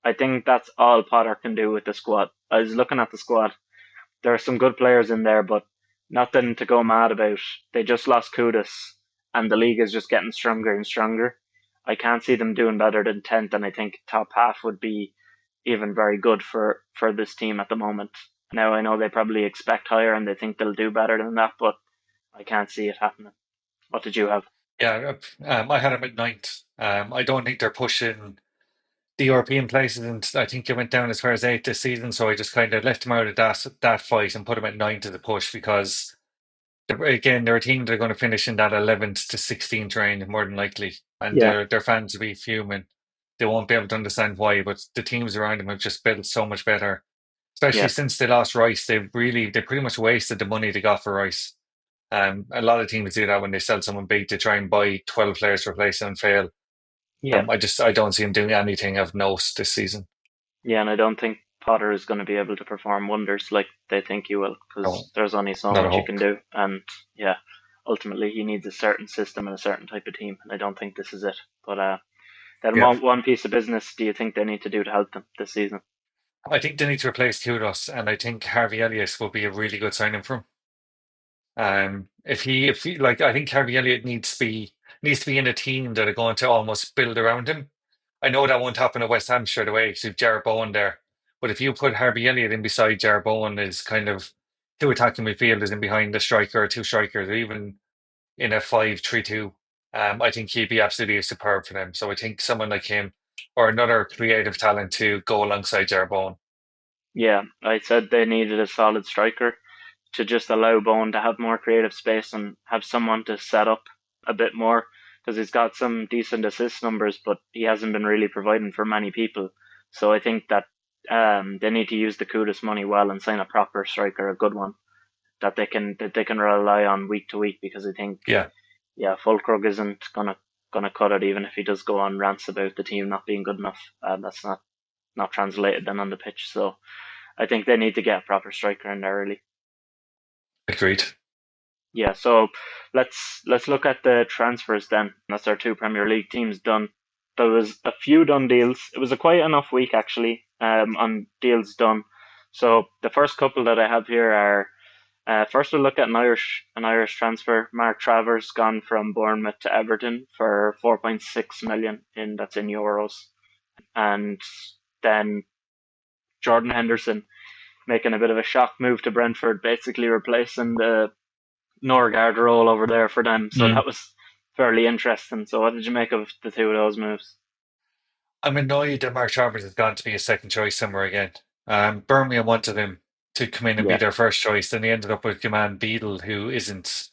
I think that's all Potter can do with the squad. I was looking at the squad. There are some good players in there, but nothing to go mad about. They just lost Kudus, and the league is just getting stronger and stronger. I can't see them doing better than 10th, and I think top half would be even very good for this team at the moment. Now I know they probably expect higher and they think they'll do better than that, but I can't see it happening. What did you have? yeah. I had him at ninth. I don't think they're pushing the European places, and I think he went down as far as eighth this season. So I just kind of left him out of that fight and put him at ninth to the push because again they're a team that are going to finish in that 11th to 16th range more than likely, and Yeah, their fans will be fuming. They won't be able to understand why, but the teams around them have just built so much better. Especially yeah, since they lost Rice, they pretty much wasted the money they got for Rice. A lot of teams do that when they sell someone big to try and buy 12 players to replace them and fail. yeah, I don't see him doing anything of note this season. yeah. And I don't think Potter is going to be able to perform wonders like they think he will, No, because there's only so not a much he hope. can do. And yeah, ultimately he needs a certain system and a certain type of team, and I don't think this is it. But then Yeah, one piece of business do you think they need to do to help them this season? I think they need to replace Kudos, and I think Harvey Elliott will be a really good signing for him. If he like, I think Harvey Elliott needs to be in a team that are going to almost build around him. I know that won't happen at West Ham straight away because you've Jared Bowen there, but if you put Harvey Elliott in beside Jared Bowen as kind of two attacking midfielders in behind the striker or two strikers, or even in a 5-3-2, I think he'd be absolutely superb for them. So I think someone like him or another creative talent to go alongside Jared Bowen. Yeah, I said they needed a solid striker to just allow Bowen to have more creative space and have someone to set up a bit more, because he's got some decent assist numbers, but he hasn't been really providing for many people. So I think that they need to use the Kudus money well and sign a proper striker, a good one that they can rely on week to week. Because I think, Yeah, yeah, Fulkrug isn't gonna cut it even if he does go on rants about the team not being good enough. That's not translated then on the pitch. So I think they need to get a proper striker in there really. agreed. Yeah, so let's look at the transfers then. That's our two Premier League teams done. There was a few done deals. It was a quiet enough week actually, on deals done. So the first couple that I have here are first we'll look at an Irish transfer. Mark Travers gone from Bournemouth to Everton for 4.6 million that's in euros. And then Jordan Henderson making a bit of a shock move to Brentford, basically replacing the Norgard role over there for them. So Mm. that was fairly interesting. So what did you make of the two of those moves? I'm annoyed that Mark Chalmers has gone to be a second choice somewhere again. Birmingham wanted him to come in and be Yeah. their first choice, and they ended up with Gaman Beadle, who isn't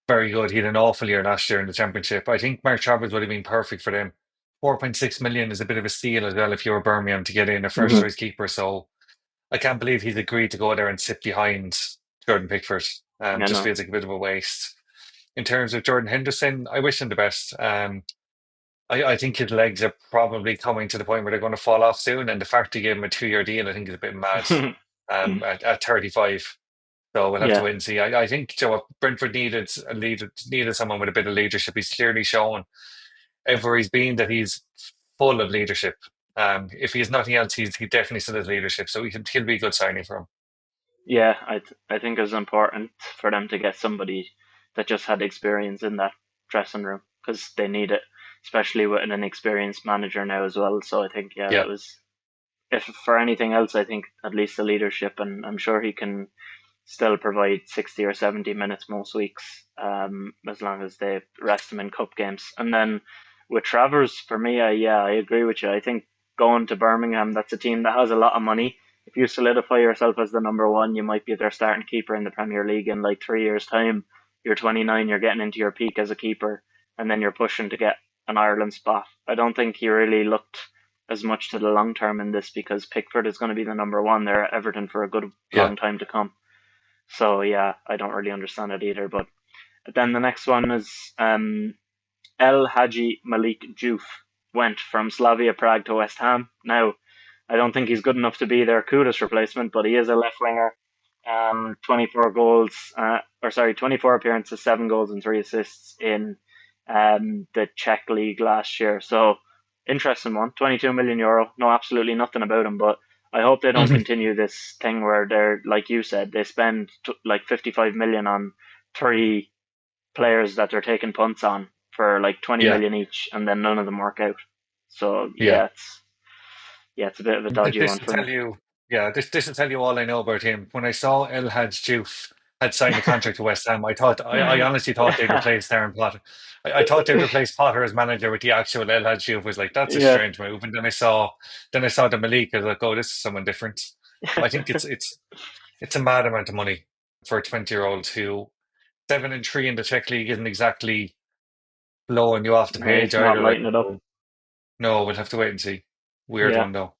very good. He had an awful year last year in the Championship. I think Mark Chalmers would have been perfect for them. 4.6 million is a bit of a steal as well if you're Birmingham to get in a first Hmm. choice keeper. So I can't believe he's agreed to go there and sit behind Jordan Pickford. I Just know. feels like a bit of a waste. In terms of Jordan Henderson, I wish him the best. I think his legs are probably coming to the point where they're going to fall off soon, and the fact he gave him a 2 year deal, I think, is a bit mad. At 35, so we'll have to Yeah. wait and see. I think Joe Brentford needed a leader, needed someone with a bit of leadership. He's clearly shown everywhere he's been that he's full of leadership. If he has nothing else, he definitely still has leadership, so he'll be a good signing for him. Yeah, I think it was important for them to get somebody that just had experience in that dressing room because they need it, especially with an experienced manager now as well. So I think yeah, Yeah, that was if for anything else, I think at least the leadership, and I'm sure he can still provide 60 or 70 minutes most weeks, as long as they rest him in cup games. And then with Travers, for me, yeah, I agree with you. I think going to Birmingham, that's a team that has a lot of money. If you solidify yourself as the number one, you might be their starting keeper in the Premier League in like 3 years' time. You're 29, you're getting into your peak as a keeper, and then you're pushing to get an Ireland spot. I don't think he really looked as much to the long term in this because Pickford is going to be the number one there at Everton for a good yeah. long time to come. So yeah, I don't really understand it either. But then the next one is El Hadji Malik Diouf went from Slavia Prague to West Ham. Now, I don't think he's good enough to be their Kudus replacement, but he is a left winger. 24 goals, 24 appearances, 7 goals and 3 assists in the Czech league last year. So interesting one. 22 million euro. Know absolutely nothing about him, but I hope they don't continue this thing where they're like you said, they spend like 55 million on three players that they're taking punts on for like 20 Yeah, million each, and then none of them work out. So yeah. it's a bit of a dodgy This one will for me. tell you, yeah, this will tell you all I know about him. When I saw El Hadj Diouf had signed a contract to West Ham, I honestly thought they'd replace Darren Potter. I thought they'd replace Potter as manager with the actual El Hadj Diouf. Was like, that's a Yeah, strange move. And then I saw the Malik. I was like, oh, this is someone different. I think it's a mad amount of money for a 20-year-old who 7-3 in the Czech league isn't exactly blowing you off the page he's not either. Like, lighting it up. so, no, we'll have to wait and see. Weird Yeah, one though.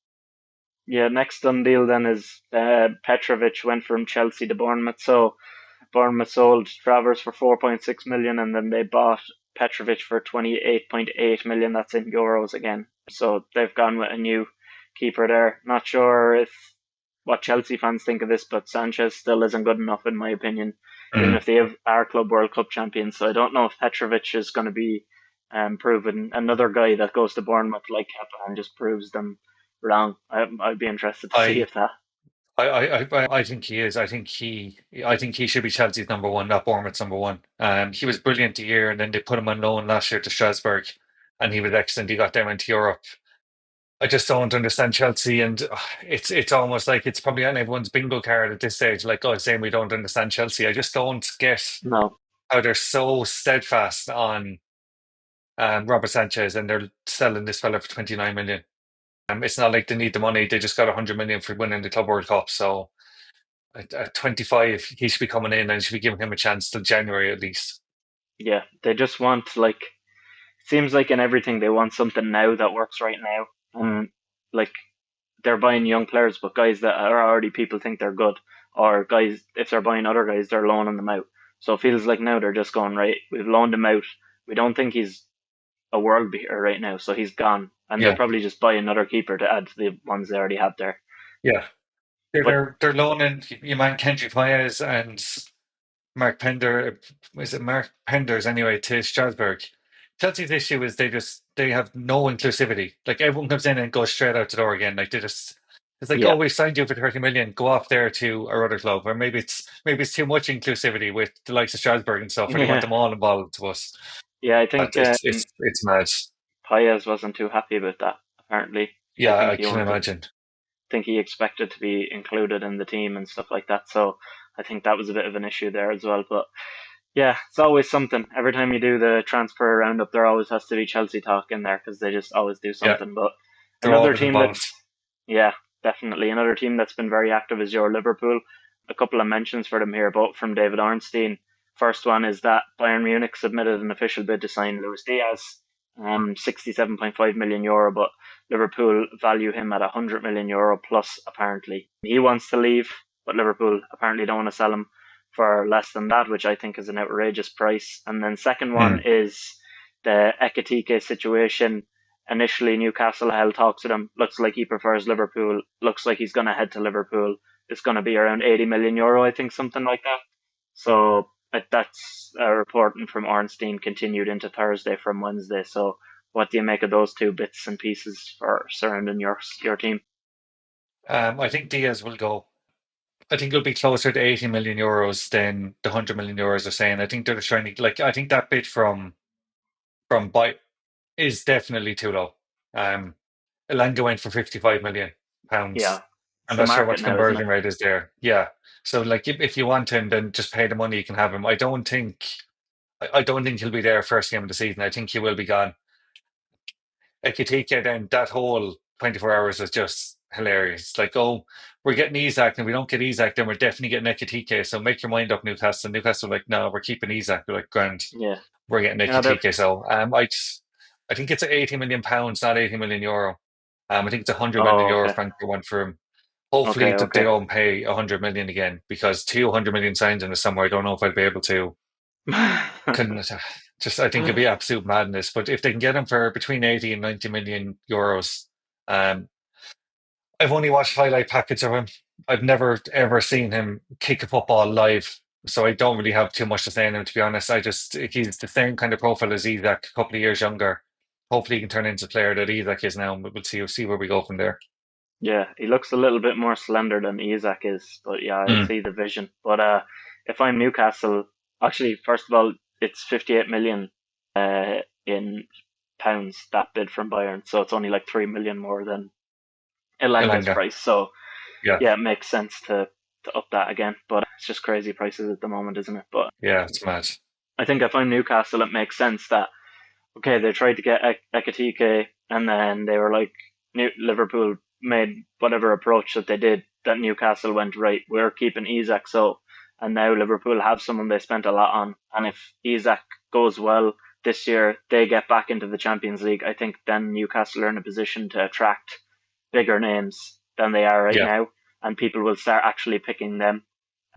yeah. Next done deal then is Petrovic went from Chelsea to Bournemouth. So Bournemouth sold Travers for 4.6 million, and then they bought Petrovic for 28.8 million. That's in euros again. So they've gone with a new keeper there. Not sure if what Chelsea fans think of this, but Sanchez still isn't good enough in my opinion, even Mm. if they have our club World Cup champions. So I don't know if Petrovic is going to be proven another guy that goes to Bournemouth like Kepa and just proves them wrong. I'd be interested to see I if that. I think he is. I think he should be Chelsea's number one, not Bournemouth's number one. He was brilliant a year, and then they put him on loan last year to Strasbourg, and he was excellent. He got them into Europe. I just don't understand Chelsea, and it's almost like it's probably on everyone's bingo card at this stage. Like, oh, saying we don't understand Chelsea. I just don't get No, how they're so steadfast on Robert Sanchez, and they're selling this fella for 29 million. It's not like they need the money; they just got 100 million for winning the Club World Cup. So at 25, he should be coming in and should be giving him a chance till January at least. yeah, they just want like seems like in everything they want something now that works right now. Like they're buying young players, but guys that are already people think they're good, or guys if they're buying other guys, they're loaning them out. So it feels like now they're just going right. We've loaned him out. We don't think he's a world beater right now, so he's gone, and they'll Yeah, probably just buy another keeper to add to the ones they already have there. yeah. But They're loaning your man Kenji Paez and Mark Pender, was it Mark Penders anyway, to Strasbourg. Chelsea's issue is they have no inclusivity. Like everyone comes in and goes straight out the door again. Like they just it's like, Yeah, oh, we signed you for 30 million, go off there to our other club. Or maybe it's too much inclusivity with the likes of Strasbourg and stuff, and they want yeah, them all involved to us. yeah. I But think it's mad. Paez wasn't too happy about that. Apparently, I Yeah, think I he can wanted, imagine. think he expected to be included in the team and stuff like that. So I think that was a bit of an issue there as well. But yeah, it's always something. Every time you do the transfer roundup, there always has to be Chelsea talk in there because they just always do Yeah, something. But they're another always team involved. that's, yeah, definitely another team that's been very active is your Liverpool. A couple of mentions for them here, both from David Ornstein. First one is that Bayern Munich submitted an official bid to sign Luis Diaz, 67.5 million euro, but Liverpool value him at 100 million euro plus. Apparently, he wants to leave, but Liverpool apparently don't want to sell him for less than that, which I think is an outrageous price. And then second one Hmm. is the Ekatike situation. Initially, Newcastle held talks with him. Looks like he prefers Liverpool. Looks like he's going to head to Liverpool. It's going to be around 80 million euro, I think, something like that. So that's a reporting from Ornstein continued into Thursday from Wednesday. So what do you make of those two bits and pieces for surrounding your team? I think Diaz will go. I think it'll be closer to 80 million euros than the 100 million euros are saying. I think they're just trying to like. I think that bid from Byte is definitely too low. Um, Elanga went for 55 million Yeah, pounds. it's I'm the not sure what market the now, isn't it? conversion rate is there. Yeah. So like if you want him, then just pay the money, you can have him. I don't think he'll be there first game of the season. I think he will be gone. Ekitike, then that whole 24 hours was just hilarious. It's like, oh, we're getting Isak, and we don't get Isak, then we're definitely getting Ekitike. So make your mind up, Newcastle. Newcastle, like, no, we're keeping Isak. We're like, grand, Yeah. we're getting Yeah, they're, Ekitike. So I think it's 80 million pounds, not 80 million euro. I think it's 100 million oh, euro okay. Frankfurt went for him. Hopefully Okay, they okay. don't pay 100 million again because 200 million signs in the summer. I don't know if I'd be able to couldn't just I think it'd be absolute madness. But if they can get him for between 80 and 90 million euros, um, I've only watched highlight packets of him. I've never ever seen him kick a football live, so I don't really have too much to say on him. To be honest, he's the same kind of profile as Isak, a couple of years younger. Hopefully, he can turn into the player that Isak is now. But we'll see where we go from there. Yeah, he looks a little bit more slender than Isak is, but yeah, I Mm, see the vision. But if I'm Newcastle, actually, first of all, it's 58 million in pounds that bid from Bayern, so it's only like 3 million more than Elanga's Elanga, price. So yeah, yeah, it makes sense to up that again. But it's just crazy prices at the moment, isn't it? But yeah, it's mad. I think if I'm Newcastle, it makes sense that okay, they tried to get Ekatike, and then they were like, Liverpool made whatever approach that they did, that Newcastle went, right, we're keeping Isak, so, and now Liverpool have someone they spent a lot on, and if Isak goes well this year, they get back into the Champions League, I think then Newcastle are in a position to attract bigger names than they are right Yeah, now, and people will start actually picking them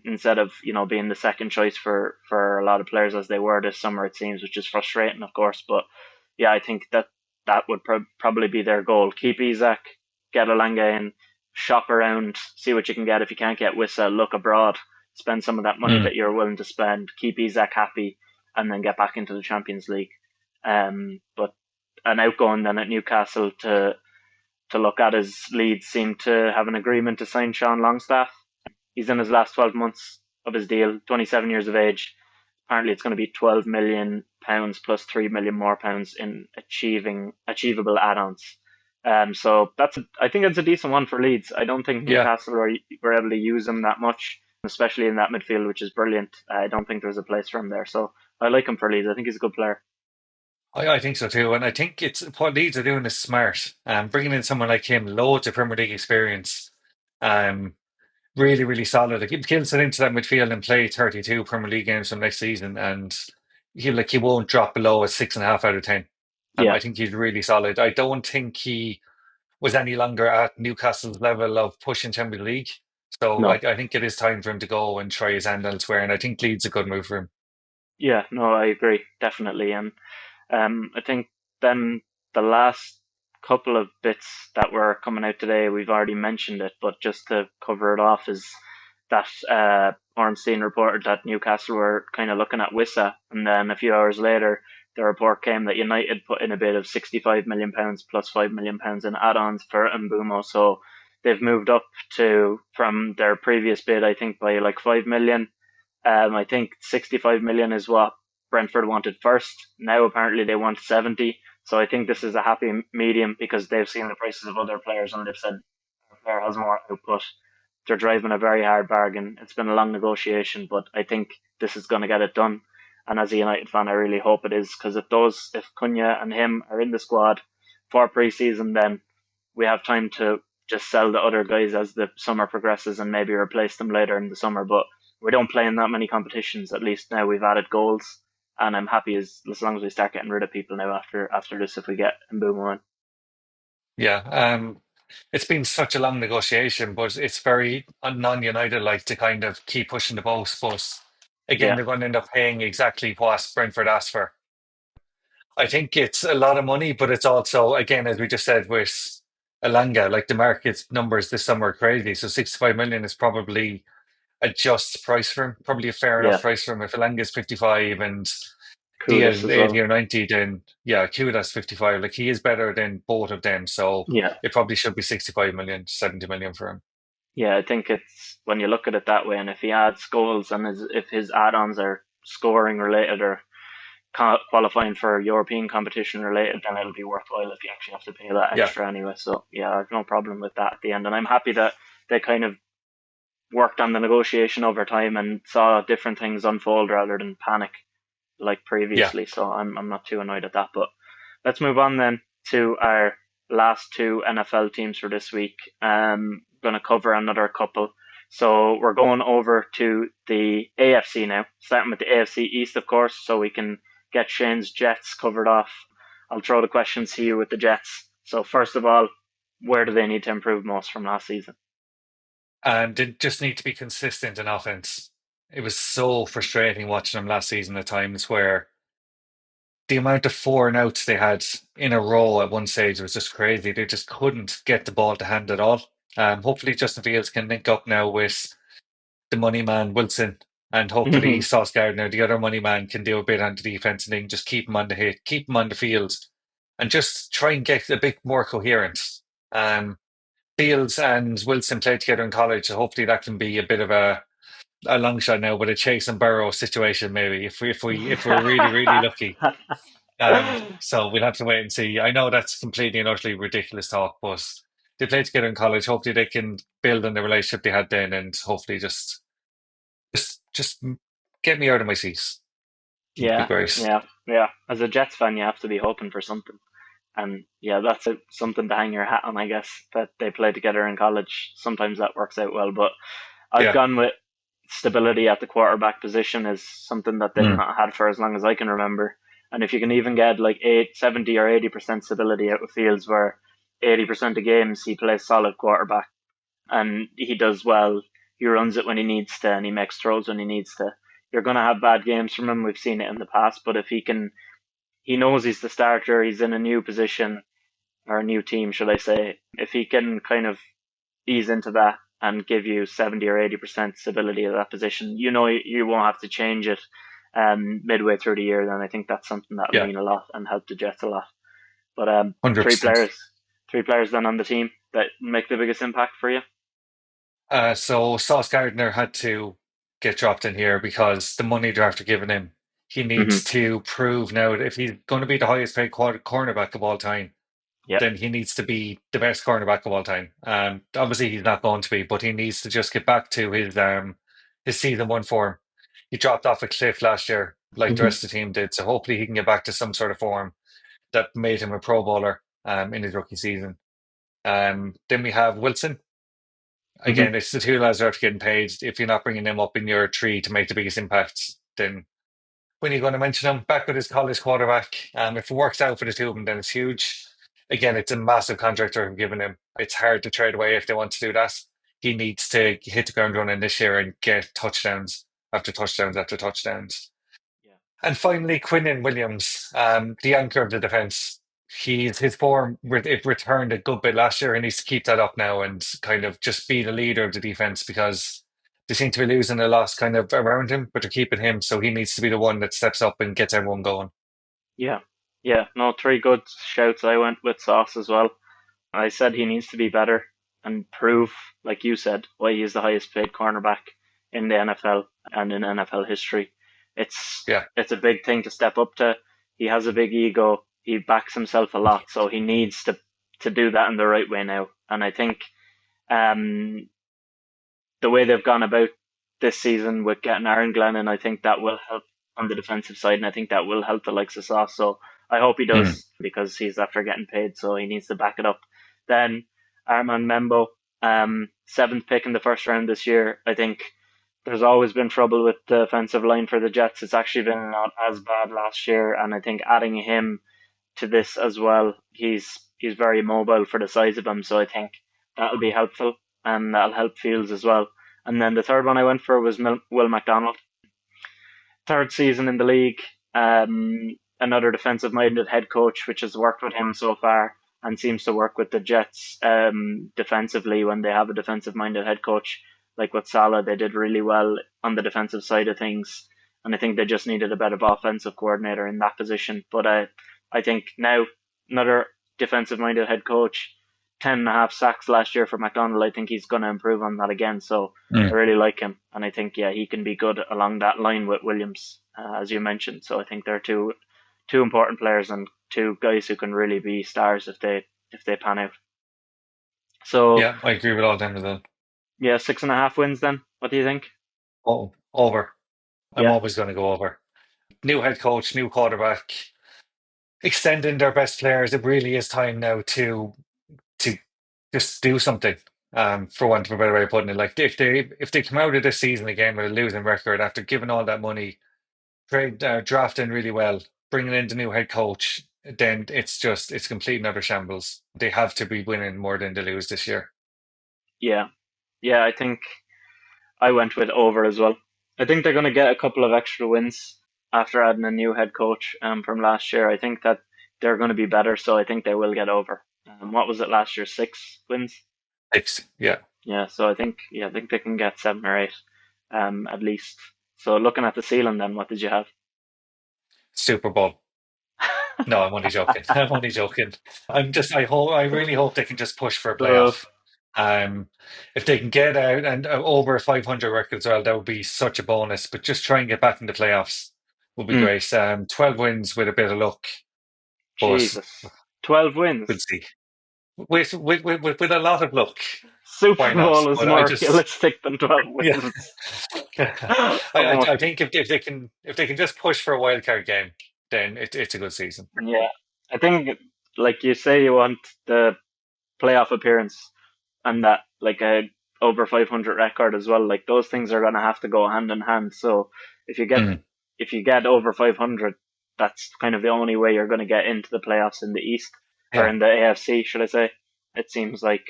instead of being the second choice for a lot of players as they were this summer it seems, which is frustrating of course. But yeah, I think that would probably be their goal. Keep Isak, get Elanga in, shop around, see what you can get. If you can't get Wissa, look abroad, spend some of that money mm, that you're willing to spend. Keep Isak happy, and then get back into the Champions League. But an outgoing then at Newcastle to look at his Leeds seem to have an agreement to sign Sean Longstaff. He's in his last 12 months of his deal, 27 years of age. Apparently, it's going to be 12 million pounds plus 3 million more pounds in achievable add-ons. So I think that's a decent one for Leeds. I don't think yeah. Newcastle were able to use him that much, especially in that midfield, which is brilliant. I don't think there's a place for him there. So I like him for Leeds. I think he's a good player. I think so too, and I think it's what Leeds are doing is smart. Bringing in someone like him, loads of Premier League experience, um, really, really solid. Like he'll sit into that midfield and play 32 Premier League games from next season, and he won't drop below a 6.5 out of 10. Yeah, I think he's really solid. I don't think he was any longer at Newcastle's level of pushing Champions League. So no. I think it is time for him to go and try his hand elsewhere, and I think Leeds a good move for him. Yeah, no, I agree, definitely. And I think then the last couple of bits that were coming out today, we've already mentioned it, but just to cover it off, is that Ornstein reported that Newcastle were kind of looking at Wissa, and then a few hours later, the report came that United put in a bid of £65 million plus £5 million in add-ons for Mbumo. So they've moved up to from their previous bid, I think, by like 5 million. I think 65 million is what Brentford wanted first. Now apparently they want 70. So I think this is a happy medium because they've seen the prices of other players and they've said our player has more output. They're driving a very hard bargain. It's been a long negotiation, but I think this is going to get it done. And as a United fan, I really hope it is because if Cunha and him are in the squad for pre-season, then we have time to just sell the other guys as the summer progresses and maybe replace them later in the summer. But we don't play in that many competitions. At least now we've added goals, and I'm happy as long as we start getting rid of people now after this if we get Mbeumo in. Yeah, it's been such a long negotiation, but it's very non-United like to kind of keep pushing the boat. But again, Yeah, they're going to end up paying exactly what Brentford asked for. I think it's a lot of money, but it's also, again, as we just said with Elanga, like the market numbers this summer are crazy. So 65 million is probably a just price for him, probably a fair enough yeah, price for him. If Elanga's 55 and Kudus Diaz as 80 well. or 90, then yeah, Kuda's 55. Like he is better than both of them. So Yeah, it probably should be 65 million, 70 million for him. yeah. I think it's when you look at it that way, and if he adds goals and if his add-ons are scoring related or qualifying for European competition related, then it'll be worthwhile if you actually have to pay that Yeah, extra anyway. So yeah, I've no problem with that at the end, and I'm happy that they kind of worked on the negotiation over time and saw different things unfold rather than panic like yeah. previously. So I'm not too annoyed at that. But let's move on then to our last two NFL teams for this week. Going to cover another couple. So we're going over to the AFC now, starting with the AFC East, of course, so we can get Shane's Jets covered off. I'll throw the questions to you with the Jets. So first of all, where do they need to improve most from last season? And they just need to be consistent in offense. It was so frustrating watching them last season at times where the amount of four and outs they had in a row at one stage was just crazy. They just couldn't get the ball to hand at all. Hopefully Justin Fields can link up now with the money man Wilson, and hopefully Sauce Gardner, the other money man, can do a bit on the defense and then just keep him on the hit, keep him on the field, and just try and get a bit more coherent. Um, Fields and Wilson played together in college, so hopefully that can be a bit of a long shot now, but a Chase and Burrow situation maybe if we're really really lucky. So we'll have to wait and see. I know that's completely and utterly ridiculous talk, but they played together in college. Hopefully they can build on the relationship they had then, and hopefully just get me out of my seats. Would be Yeah, great. yeah, yeah. As a Jets fan, you have to be hoping for something. And yeah, that's something to hang your hat on, I guess, that they play together in college. Sometimes that works out well, but I've Yeah. gone with stability at the quarterback position is something that they've Mm. not had for as long as I can remember. And if you can even get like 70 or 80% stability out of Fields where 80% of games he plays solid quarterback and he does well, he runs it when he needs to and he makes throws when he needs to. You're going to have bad games from him. We've seen it in the past, but if he knows he's the starter, he's in a new position or a new team, should I say. If he can kind of ease into that and give you 70 or 80% stability at that position, you know you won't have to change it midway through the year. Then I think that's something that'll Yeah. mean a lot and help the Jets a lot. But 100%. three players then on the team that make the biggest impact for you. So Sauce Gardner had to get dropped in here because the money they're after giving him, he Hmm. needs to prove now that if he's going to be the highest paid cornerback of all time, Yeah. then he needs to be the best cornerback of all time. Obviously he's not going to be, but he needs to just get back to his season one form. He dropped off a cliff last year, like the Hmm. rest of the team did. So hopefully he can get back to some sort of form that made him a Pro Bowler in his rookie season. Then we have Wilson. Hmm. Again, it's the two lads that are getting paid. If you're not bringing them up in your tree to make the biggest impact, then when you're going to mention him back with his college quarterback, if it works out for the two of them, then it's huge. Again, it's a massive contract they're giving him. It's hard to trade away if they want to do that. He needs to hit the ground running this year and get touchdowns after touchdowns after touchdowns. Yeah. And finally, Quinnen Williams, the anchor of the defense. His form it returned a good bit last year, and needs to keep that up now and kind of just be the leader of the defense because they seem to be losing a lot kind of around him, but they're keeping him, so he needs to be the one that steps up and gets everyone going. Yeah, yeah. No, three good shouts. I went with Sauce as well. I said he needs to be better and prove, like you said, why he is the highest paid cornerback in the NFL and in NFL history. It's Yeah. it's a big thing to step up to. He has a big ego. He backs himself a lot, so he needs to do that in the right way now. And I think um, the way they've gone about this season with getting Aaron Glennon, I think that will help on the defensive side, and I think that will help the likes of Sauce. So I hope he Mm. does because he's after getting paid, so he needs to back it up. Then Armand Membo, seventh pick in the first round this year. I think there's always been trouble with the offensive line for the Jets. It's actually been not as bad last year, and I think adding him to this as well, he's very mobile for the size of him, so I think that'll be helpful and that'll help Fields as well. And then the third one I went for was Will McDonald, third season in the league. Another defensive-minded head coach, which has worked with him so far and seems to work with the Jets defensively when they have a defensive-minded head coach. Like with Salah, they did really well on the defensive side of things, and I think they just needed a better offensive coordinator in that position. But I think now another defensive-minded head coach, 10.5 sacks last year for McDonald. I think he's going to improve on that again. So I Mm. really like him, and I think he can be good along that line with Williams, as you mentioned. So I think they're two important players and two guys who can really be stars if they pan out. So Yeah, I agree with all them as well. yeah, 6.5 wins then. What do you think? Oh, over. I'm Yeah, always going to go over. New head coach, new quarterback, extending their best players. It really is time now to just do something. For want of a better way of putting it, like if they come out of this season again with a losing record after giving all that money, drafting really well, bringing in the new head coach, then it's complete and utter shambles. They have to be winning more than they lose this year. yeah, yeah. I think I went with over as well. I think they're going to get a couple of extra wins after adding a new head coach from last year. I think that they're going to be better, so I think they will get over. What was it last year? 6 wins. Yeah, Yeah, so I think they can get 7 or 8, at least. So looking at the ceiling, then what did you have? Super Bowl. No, I'm only joking. I'm only joking. I really hope they can just push for a Uh, playoff. Um, if they can get out and over 500 records, well, that would be such a bonus. But just try and get back in the playoffs would be mm, great. 12 wins with a bit of luck, but Jesus, 12 wins. we'll see. With a lot of luck, Super why not? Bowl is But I more just, realistic than 12 yeah, wins. I Oh, I think if they can just push for a wild card game, then it's a good season. yeah, I think like you say, you want the playoff appearance and that like a over 500 record as well. Like those things are going to have to go hand in hand. So if you get Mm, if you get over 500, that's kind of the only way you're going to get into the playoffs in the East or yeah, in the AFC, should I say? It seems like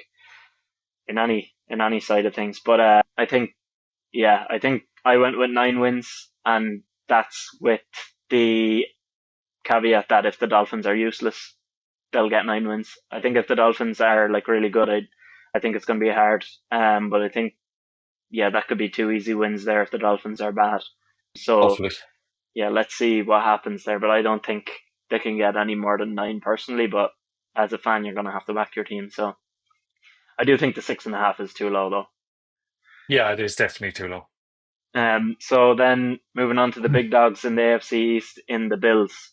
in any side of things. But I think I went with 9 wins, and that's with the caveat that if the Dolphins are useless, they'll get 9 wins. I think if the Dolphins are like really good, I think it's going to be hard. But I think that could be 2 easy wins there if the Dolphins are bad. So hopefully. let's see what happens there. But I don't think they can get any more than 9 personally. But as a fan, you're going to have to back your team. So I do think the 6.5 is too low though. Yeah, it is definitely too low. So then moving on to the big dogs in the AFC East in the Bills.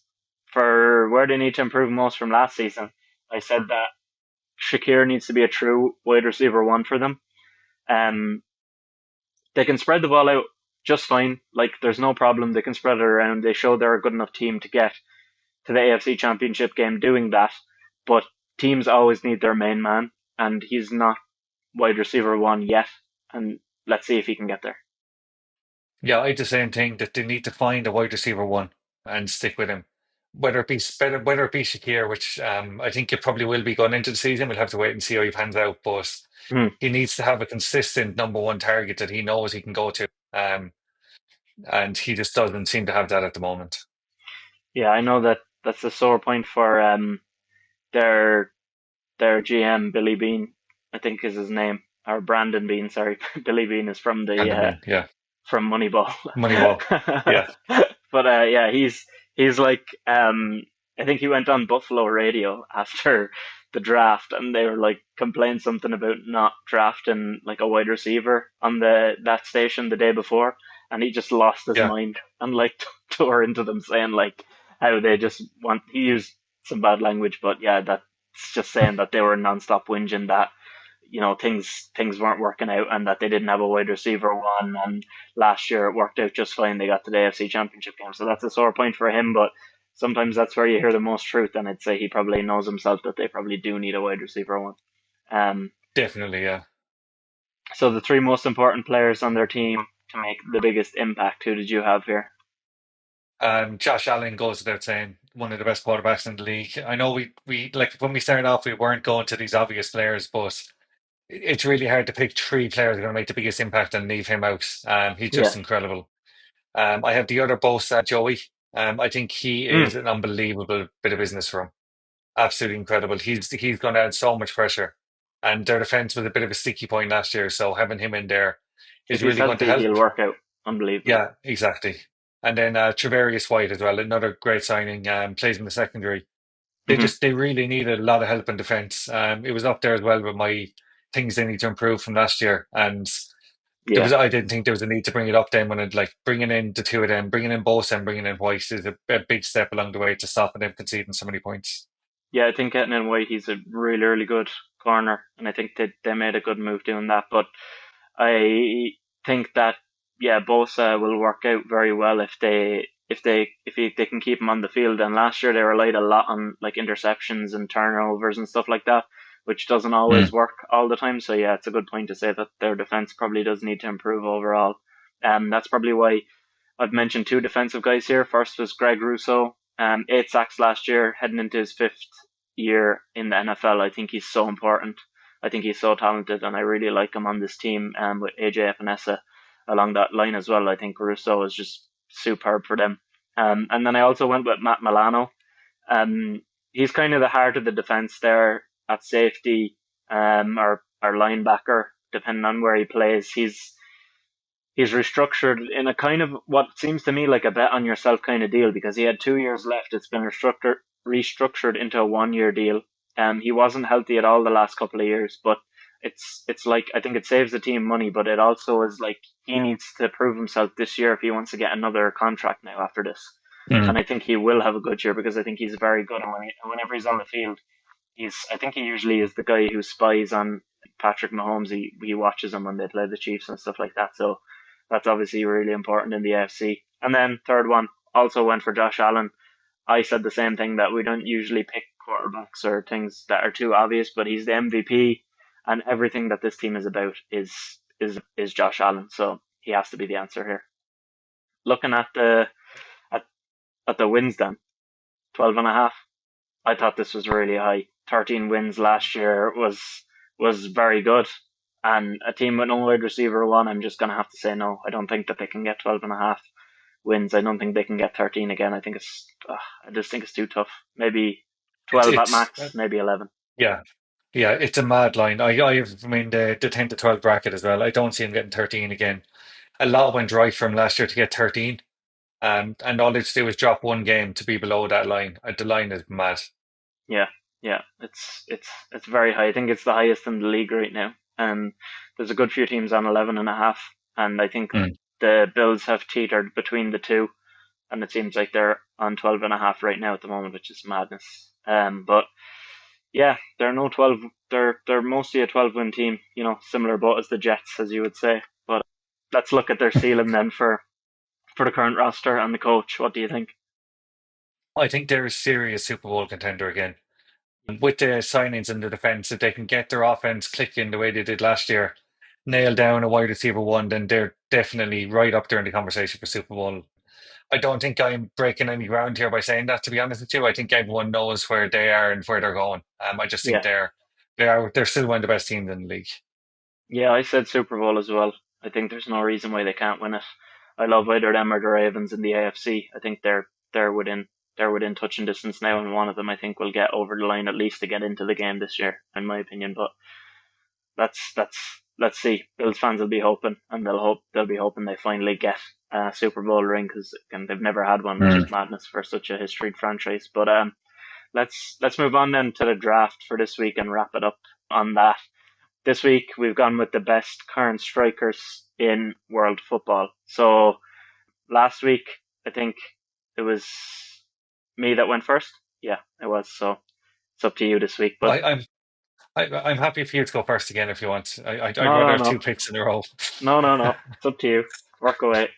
For where they need to improve most from last season, I said that Shakir needs to be a true wide receiver one for them. Um, they can spread the ball out just fine. Like there's no problem. They can spread it around. They show they're a good enough team to get to the AFC Championship game doing that. But teams always need their main man, and he's not wide receiver one yet. And let's see if he can get there. Yeah, I had the same thing that they need to find a wide receiver one and stick with him. Whether it be Shakir, which I think it probably will be going into the season. We'll have to wait and see how he pans out. But Hmm. he needs to have a consistent number one target that he knows he can go to. And he just doesn't seem to have that at the moment. Yeah, I know that that's a sore point for their GM Billy Bean, I think is his name. or Brandon Bean, sorry, Billy Bean is from the Brandon Bean, yeah. from Moneyball. Moneyball, yeah. But yeah, he's like I think he went on Buffalo radio after the draft, and they were like complaining something about not drafting like a wide receiver on the that station the day before, and he just lost his Yeah, mind and like tore into them saying like how they just want. He used some bad language, but yeah, that's just saying that they were nonstop whinging that things weren't working out and that they didn't have a wide receiver one, and last year it worked out just fine. They got to the AFC Championship game, so that's a sore point for him. But sometimes that's where you hear the most truth, and I'd say he probably knows himself that they probably do need a wide receiver one. Um, definitely, yeah. so the three most important players on their team to make the biggest impact, who did you have here? Josh Allen goes without saying, one of the best quarterbacks in the league. I know we like when we started off, we weren't going to these obvious players, but it's really hard to pick three players that are going to make the biggest impact and leave him out. He's Yeah. just incredible. I have the other boss, Joey. I think he Mm. is an unbelievable bit of business for him. Absolutely incredible. He's going to add so much pressure, and their defense was a bit of a sticky point last year. So having him in there If is he's really going to healthy, help. he'll work out unbelievably. Yeah, exactly. And then Treverius White as well, another great signing. Plays in the secondary. Hmm. They really needed a lot of help in defense. It was up there as well with my things they need to improve from last year, and Yeah. I didn't think there was a need to bring it up then when it like bringing in the two of them, bringing in Bosa and bringing in White is a big step along the way to stopping them conceding so many points. Yeah, I think getting in White, he's a really, really good corner, and I think they made a good move doing that. But I think that yeah, Bosa will work out very well if they can keep him on the field. And last year they relied a lot on like interceptions and turnovers and stuff like that, which doesn't always Mm. work all the time. So yeah, it's a good point to say that their defense probably does need to improve overall. That's probably why I've mentioned two defensive guys here. First was Greg Rousseau, 8 sacks last year, heading into his fifth year in the NFL. I think he's so important. I think he's so talented, and I really like him on this team with AJ Epinesa along that line as well. I think Russo is just superb for them. And then I also went with Matt Milano. He's kind of the heart of the defense there at safety, or linebacker, depending on where he plays. He's restructured in a kind of what seems to me like a bet on yourself kind of deal because he had 2 years left. It's been restructured into a 1 year deal. He wasn't healthy at all the last couple of years, but it's like I think it saves the team money, but it also is like he needs to prove himself this year if he wants to get another contract now after this. And Mm. I think he will have a good year because I think he's very good. And whenever he's on the field, I think he usually is the guy who spies on Patrick Mahomes. He watches him when they play the Chiefs and stuff like that. So that's obviously really important in the AFC. And then third one also went for Josh Allen. I said the same thing that we don't usually pick quarterbacks or things that are too obvious, but he's the MVP, and everything that this team is about is Josh Allen. So he has to be the answer here. Looking at, at the wins then, 12 and a half. I thought this was really high. 13 wins last year was very good. And a team with no wide receiver one, I'm just going to have to say no. I don't think that they can get 12 and a half wins. I don't think they can get 13 again. I just think it's too tough. Maybe It's 12 at it's max, maybe 11. yeah. Yeah, it's a mad line. I mean the 10 to 12 bracket as well. I don't see him getting 13 again. A lot went right from last year to get 13. And all they have to do is drop one game to be below that line. The line is mad. Yeah, yeah, it's very high. I think it's the highest in the league right now. And there's a good few teams on 11 and a half, and I think Mm. the Bills have teetered between the two, and it seems like they're on 12 and a half right now at the moment, which is madness. But yeah, they're no 12. They're mostly a 12 win team. Similar boat as the Jets, as you would say. But let's look at their ceiling then for the current roster and the coach. What do you think? I think they're a serious Super Bowl contender again. With the signings and the defense, if they can get their offense clicking the way they did last year, nail down a wide receiver one, then they're definitely right up there in the conversation for Super Bowl. I don't think I'm breaking any ground here by saying that, to be honest with you. I think everyone knows where they are and where they're going. I just think Yeah, they're still one of the best teams in the league. yeah, I said Super Bowl as well. I think there's no reason why they can't win it. I love either them or the Ravens in the AFC. I think they're within touching distance now, and one of them I think will get over the line at least to get into the game this year, in my opinion. But that's let's see. Bills fans will be hoping, and they'll be hoping they finally get a Super Bowl ring because they've never had one, which is Mm. madness for such a historied franchise. But let's move on then to the draft for this week and wrap it up on that. This week we've gone with the best current strikers in world football. So last week I think it was me that went first. Yeah, it was. So it's up to you this week. But I, I'm I'm happy for you to go first again if you want. I'd no, rather no, have two no, picks in a row. no, no, no. It's up to you. Work away.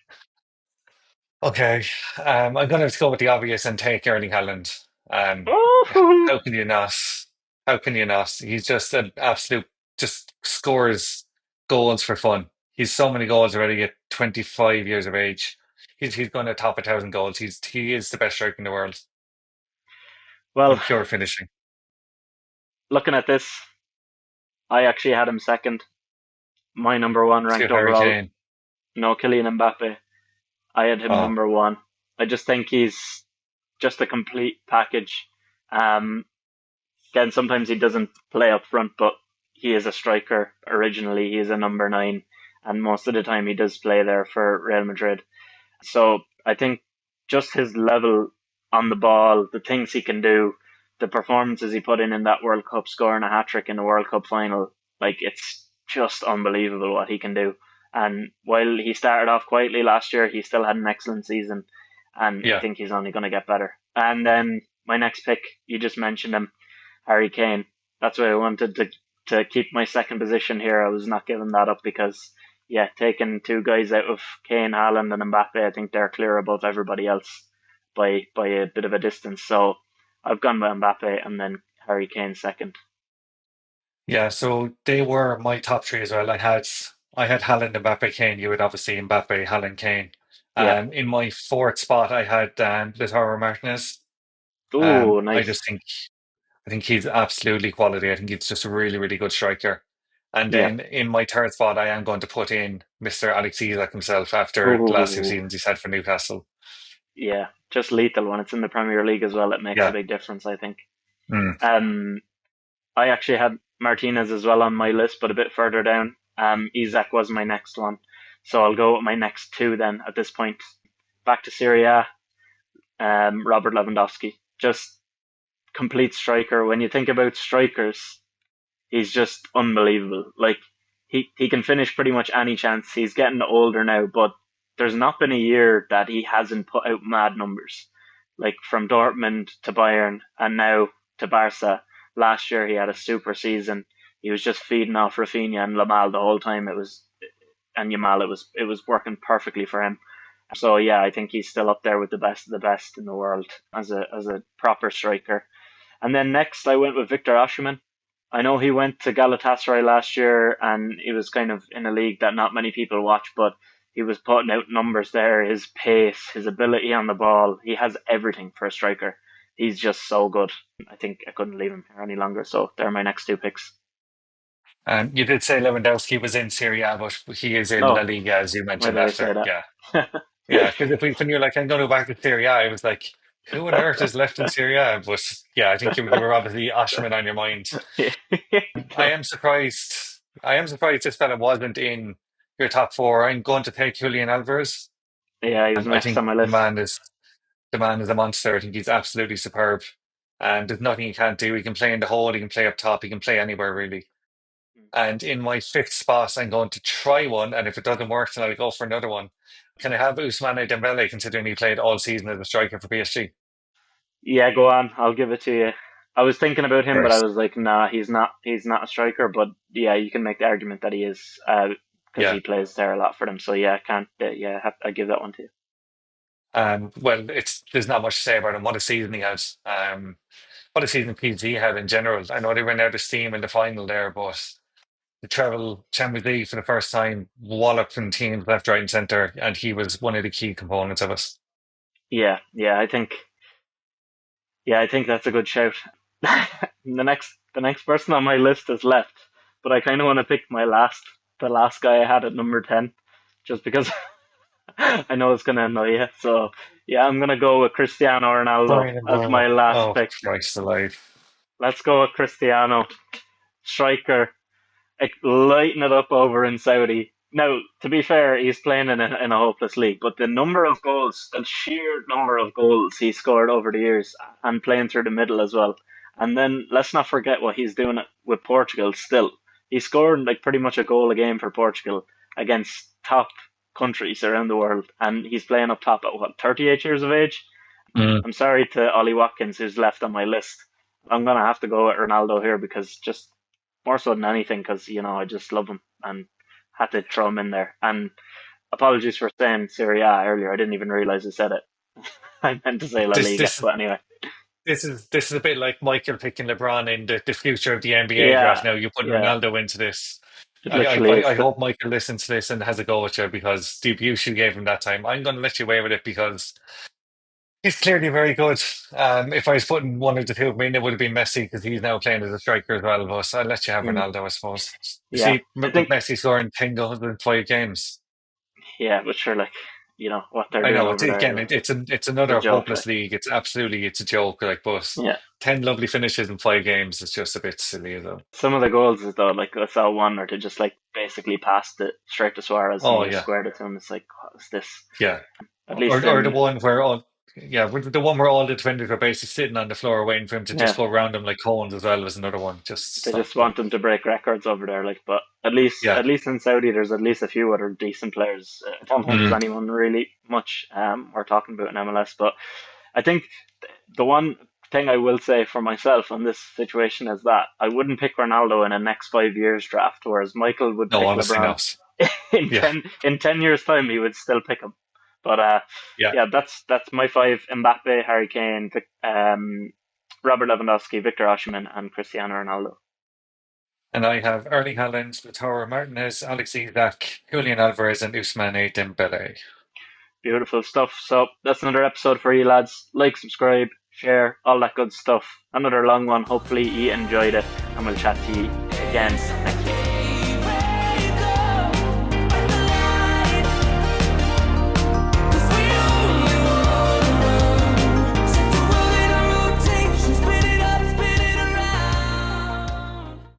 Okay, I'm going to have to go with the obvious and take Erling Haaland. Um, Oh, how can you not? How can you not? He's just an absolute, just scores goals for fun. He's so many goals already at 25 years of age. He's going to top 1,000 goals. He is the best striker in the world well, in pure finishing. looking at this, I actually had him second. My number one To ranked Harry overall. Kane. No, Kylian Mbappe. I had him Oh, number one. I just think he's just a complete package. Um, Again, sometimes he doesn't play up front, but he is a striker originally. He is a number nine, and most of the time he does play there for Real Madrid. So I think just his level on the ball, the things he can do, the performances he put in that World Cup, scoring a hat trick in the World Cup final, like it's just unbelievable what he can do. And while he started off quietly last year, he still had an excellent season, and I yeah. think he's only going to get better. And then my next pick, you just mentioned him, Harry Kane. That's why I wanted to keep my second position here. I was not giving that up because yeah, taking two guys out of Kane, Haaland, and Mbappe, I think they're clear above everybody else by a bit of a distance. So I've gone with Mbappe and then Harry Kane second. Yeah, so they were my top three as well. I had Haaland, Mbappe, Kane. You had obviously Mbappe, Haaland, Kane. Yeah. In my fourth spot, I had Lautaro Martinez. Ooh, I nice. just think I think he's absolutely quality. I think he's just a really, really good striker. And Yeah. then in my third spot, I am going to put in Mr. Alex Isak himself after the last two Ooh, seasons he's had for Newcastle. yeah. Just lethal when it's in the Premier League as well. It makes a Yeah. big difference, I think. Mm. Um, I actually had Martinez as well on my list, but a bit further down. Isak was my next one, so I'll go with my next two then. At this point, back to Serie A. Robert Lewandowski, just complete striker. When you think about strikers, he's just unbelievable. Like he can finish pretty much any chance. He's getting older now, but there's not been a year that he hasn't put out mad numbers. Like from Dortmund to Bayern and now to Barca. Last year he had a super season. He was just feeding off Rafinha and Lamal the whole time. It was and Yamal. It was working perfectly for him. So yeah, I think he's still up there with the best of the best in the world as a proper striker. And then next, I went with Victor Osimhen. I know he went to Galatasaray last year, and he was kind of in a league that not many people watch, but he was putting out numbers there. His pace, his ability on the ball, he has everything for a striker. He's just so good. I think I couldn't leave him here any longer. So they're my next two picks. You did say Lewandowski was in Serie A, but he is in La Oh, Liga, as you why mentioned did I say after. Yeah. that? Yeah, because when you're like, I'm going to go back to Serie A, I was like, who on earth is left in Serie A? But yeah, I think you were obviously Osimhen on your mind. I am surprised. I am surprised this fella wasn't in your top four. I'm going to take Julian Alvarez. Yeah, he was And I next think on my the list. man is the man is a monster. I think he's absolutely superb. And there's nothing he can't do. He can play in the hole, he can play up top, he can play anywhere really. And in my fifth spot, I'm going to try one, and if it doesn't work, then I'll go for another one. Can I have Ousmane Dembele, considering he played all season as a striker for PSG? Yeah, go on. I'll give it to you. I was thinking about him, but I Right. was like, nah, he's not. He's not a striker. But yeah, you can make the argument that he is, because Yeah. he plays there a lot for them. So yeah, I can't. Yeah, I give that one to you. Well, it's there's not much to say about him. What a season he has. What a season PSG had in general. I know they ran out of steam in the final there, but the treble Champions League for the first time, walloping teams left, right, and centre, and he was one of the key components of it. Yeah, yeah, I think. Yeah, I think that's a good shout. The next person on my list is left, but I kind of want to pick the last guy I had at number 10, just because I know it's gonna annoy you. So yeah, I'm gonna go with Cristiano Ronaldo Brian as my Mbeumo. last Oh, pick. Christ alive. Let's go with Cristiano, striker. like lighting it up over in Saudi. Now, to be fair, he's playing in a hopeless league, but the number of goals, the sheer number of goals he scored over the years, and playing through the middle as well. And then let's not forget what he's doing with Portugal still. He's scoring like pretty much a goal a game for Portugal against top countries around the world, and he's playing up top at what, 38 years of age? Mm. I'm sorry to Ollie Watkins, who's left on my list. I'm gonna have to go with Ronaldo here because just more so than anything, because I just love him and had to throw him in there. And apologies for saying Serie A earlier. I didn't even realize I said it. I meant to say La This Liga, this but anyway. this is a bit like Michael picking LeBron in the future of the NBA draft. Yeah, Now you put yeah, Ronaldo into this. it I, I, literally is. I hope Michael listens to this and has a go at you because the abuse you gave him that time. I'm going to let you away with it because he's clearly very good. If I was putting one of the two of me, it would have been Messi because he's now playing as a striker as well. But I'll let you have Mm, Ronaldo, I suppose. You yeah, see, I think. Messi scoring 10 goals in 5 games. Yeah, but sure, like what they're I doing know it's over there, again, like it's it's a another joke. hopeless Like, league. It's a joke. Like, but yeah, 10 lovely finishes in 5 games is just a bit silly, though. some of the goals is though, like I saw one where they just like basically passed it straight to Suarez and he Oh just yeah, squared it to him. It's like, what is this? yeah. At least Or the in one where all yeah, the one where all the defenders are basically sitting on the floor waiting for him to just yeah, go around them like cones as well was another one. Just they stop just them. want them to break records over there. Like, but at least Yeah. at least in Saudi, there's at least a few other decent players. I don't think there's Mm. anyone really much we're talking about in MLS, but I think the one thing I will say for myself on this situation is that I wouldn't pick Ronaldo in a next 5 years draft, whereas Michael would No, pick honestly, LeBron. not. in Yeah, 10 years time he would still pick him. But yeah. yeah, that's my five: Mbappe, Harry Kane, Robert Lewandowski, Victor Osimhen, and Cristiano Ronaldo. And I have Erling Haaland, Lautaro Martinez, Alex Isak, Julian Alvarez, and Ousmane Dembele. Beautiful stuff. So that's another episode for you lads. Like, subscribe, share, all that good stuff. Another long one. Hopefully you enjoyed it, and we'll chat to you again next week.